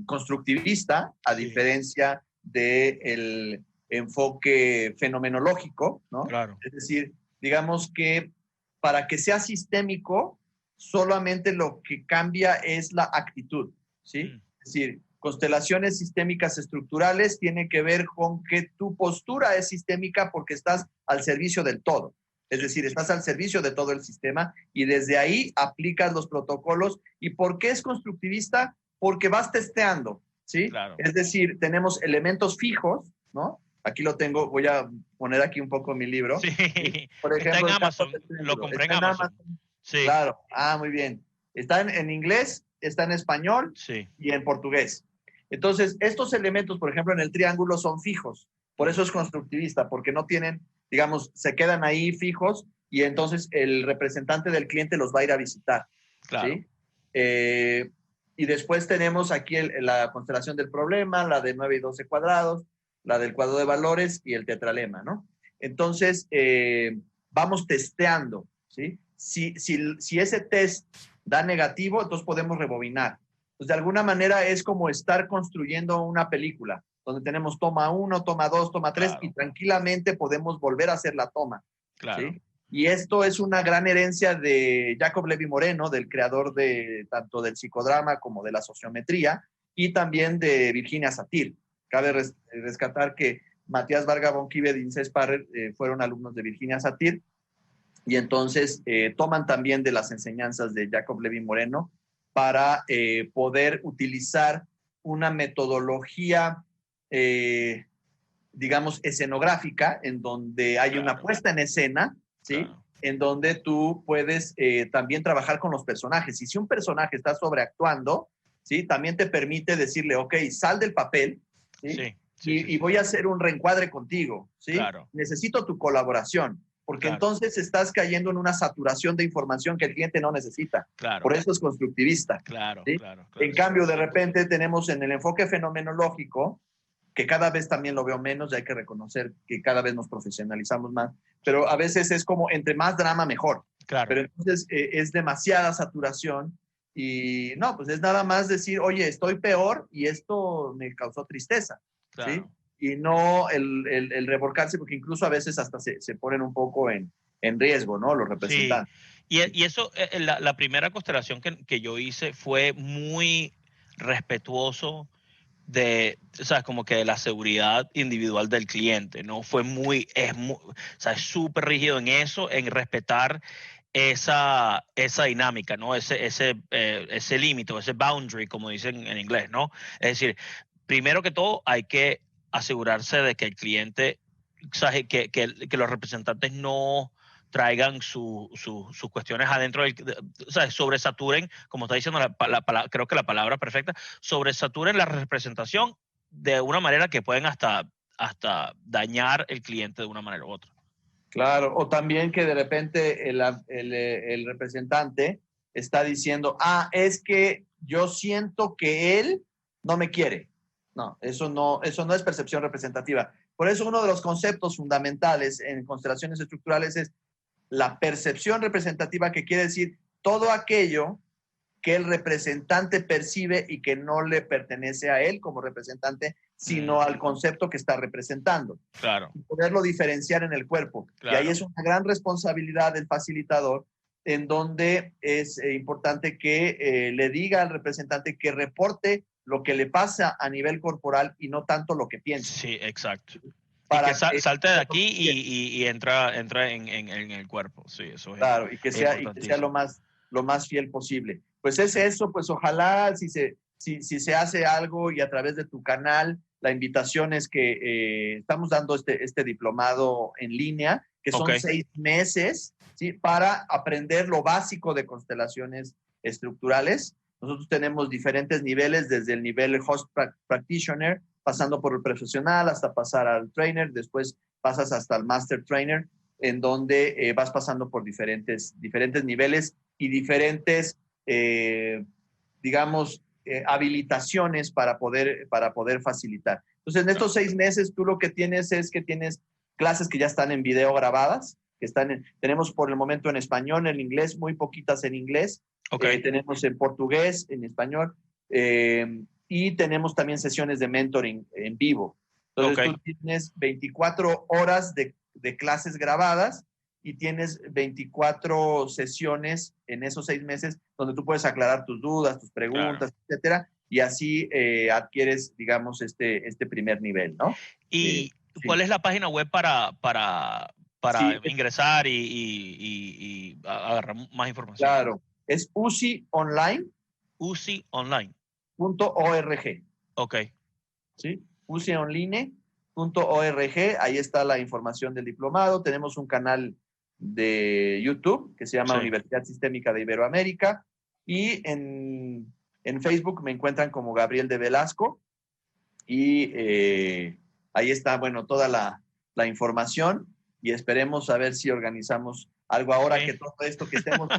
constructivista, a diferencia del enfoque fenomenológico, ¿no? Claro. Es decir, digamos que para que sea sistémico, solamente lo que cambia es la actitud, ¿sí? Es decir, constelaciones sistémicas estructurales tiene que ver con que tu postura es sistémica porque estás al servicio del todo. Es decir, estás al servicio de todo el sistema y desde ahí aplicas los protocolos. ¿Y por qué es constructivista? Porque vas testeando, ¿sí? Claro. Es decir, tenemos elementos fijos, ¿no? Aquí lo tengo, voy a poner aquí un poco mi libro. Sí. Por ejemplo, está en Amazon, lo compré en Amazon. Sí. Claro, muy bien. Está en inglés, está en español y en portugués. Entonces, estos elementos, por ejemplo, en el triángulo son fijos. Por eso es constructivista, porque no tienen, digamos, se quedan ahí fijos y entonces el representante del cliente los va a ir a visitar. Claro. ¿Sí? Y después tenemos aquí la constelación del problema, la de 9 y 12 cuadrados, la del cuadro de valores y el tetralema, ¿no? Entonces, vamos testeando, ¿sí? Si ese test da negativo, entonces podemos rebobinar. Pues de alguna manera es como estar construyendo una película. donde tenemos toma 1, toma 2, toma 3, Claro. y tranquilamente podemos volver a hacer la toma. Claro. ¿Sí? Y esto es una gran herencia de Jacob Levi Moreno, del creador de tanto del psicodrama como de la sociometría, y también de Virginia Satir. Cabe rescatar que Matías Varga von Kive y Inces Parrer fueron alumnos de Virginia Satir, y entonces toman también de las enseñanzas de Jacob Levi Moreno para poder utilizar una metodología, digamos, escenográfica, en donde hay una puesta en escena, ¿sí? Claro. En donde tú puedes también trabajar con los personajes. Y si un personaje está sobreactuando, ¿sí? También te permite decirle, ok, sal del papel, ¿sí? Sí, Y voy a hacer un reencuadre contigo, ¿sí? Claro. Necesito tu colaboración, porque Claro. entonces estás cayendo en una saturación de información que el cliente no necesita. Claro. Por eso es constructivista. Claro, ¿sí? claro. En cambio, de repente tenemos en el enfoque fenomenológico, que cada vez también lo veo menos, y hay que reconocer que cada vez nos profesionalizamos más, pero a veces es como entre más drama mejor. Claro. Pero entonces es demasiada saturación y no, pues es nada más decir, oye, estoy peor y esto me causó tristeza, Claro. ¿sí? Y no el revolcarse, porque incluso a veces hasta se ponen un poco en riesgo, ¿no? Los representantes. Sí. Y eso, la primera constelación que yo hice fue muy respetuoso de, ¿sabes? Como que de la seguridad individual del cliente, ¿no? Fue o sea, es súper rígido en eso, en respetar esa dinámica, ¿no? Ese límite, ese boundary, como dicen en inglés, ¿no? Es decir, primero que todo hay que asegurarse de que el cliente, ¿sabes? Que los representantes no traigan sus cuestiones adentro, o sea, sobresaturen, como está diciendo creo que la palabra perfecta, sobresaturen la representación de una manera que pueden hasta dañar el cliente de una manera u otra. Claro, o también que de repente el representante está diciendo, es que yo siento que él no me quiere. No, eso no es percepción representativa. Por eso uno de los conceptos fundamentales en constelaciones estructurales es la percepción representativa, que quiere decir todo aquello que el representante percibe y que no le pertenece a él como representante, sino al concepto que está representando. Claro. Y poderlo diferenciar en el cuerpo. Claro. Y ahí es una gran responsabilidad del facilitador, en donde es importante que le diga al representante que reporte lo que le pasa a nivel corporal y no tanto lo que piensa. Sí, exacto. Para y que salte de aquí y entra en el cuerpo. Sí, eso es. Claro, y que sea lo más fiel posible. Pues es eso, pues ojalá si se hace algo, y a través de tu canal, la invitación es que estamos dando este diplomado en línea, que son 6 meses, ¿sí? Para aprender lo básico de constelaciones estructurales. Nosotros tenemos diferentes niveles, desde el nivel host practitioner, pasando por el profesional hasta pasar al trainer, después pasas hasta el master trainer, en donde vas pasando por diferentes niveles y diferentes, digamos, habilitaciones para poder facilitar. Entonces, en estos 6 meses, tú lo que tienes es que tienes clases que ya están en video grabadas, tenemos por el momento en español, en inglés, muy poquitas en inglés. Tenemos en portugués, en español, y tenemos también sesiones de mentoring en vivo. Entonces tú tienes 24 horas de clases grabadas y tienes 24 sesiones en esos 6 meses donde tú puedes aclarar tus dudas, tus preguntas, etcétera, y así adquieres, digamos, este primer nivel, ¿no? ¿Y cuál es la página web para ingresar y agarrar más información? Claro, es usionline. usionline.org. Ok. ¿Sí? usionline.org, ahí está la información del diplomado. Tenemos un canal de YouTube que se llama Universidad Sistémica de Iberoamérica, y en Facebook me encuentran como Gabriel de Velasco, y ahí está, bueno, toda la información, y esperemos a ver si organizamos algo ahora que todo esto, que estemos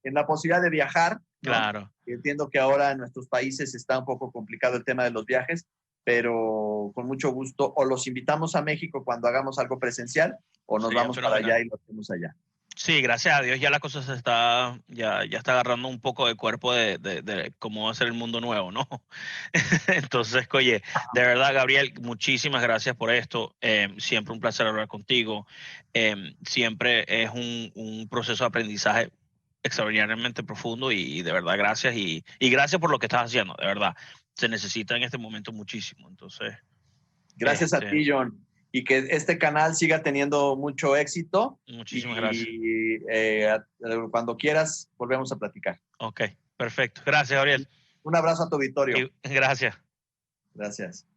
en la posibilidad de viajar, ¿no? Claro. Entiendo que ahora en nuestros países está un poco complicado el tema de los viajes, pero con mucho gusto o los invitamos a México cuando hagamos algo presencial, o nos vamos para allá y lo hacemos allá. Sí, gracias a Dios ya la cosa ya está agarrando un poco de cuerpo de cómo va a ser el mundo nuevo, ¿no? Entonces, oye, de verdad, Gabriel, muchísimas gracias por esto. Siempre un placer hablar contigo. Siempre es un proceso de aprendizaje extraordinariamente profundo y de verdad gracias y gracias por lo que estás haciendo, de verdad. Se necesita en este momento muchísimo. Entonces, Gracias a ti, John. Y que este canal siga teniendo mucho éxito. Muchísimas gracias. Y cuando quieras, volvemos a platicar. Ok, perfecto. Gracias, Gabriel. Un abrazo a tu auditorio. Gracias. Gracias.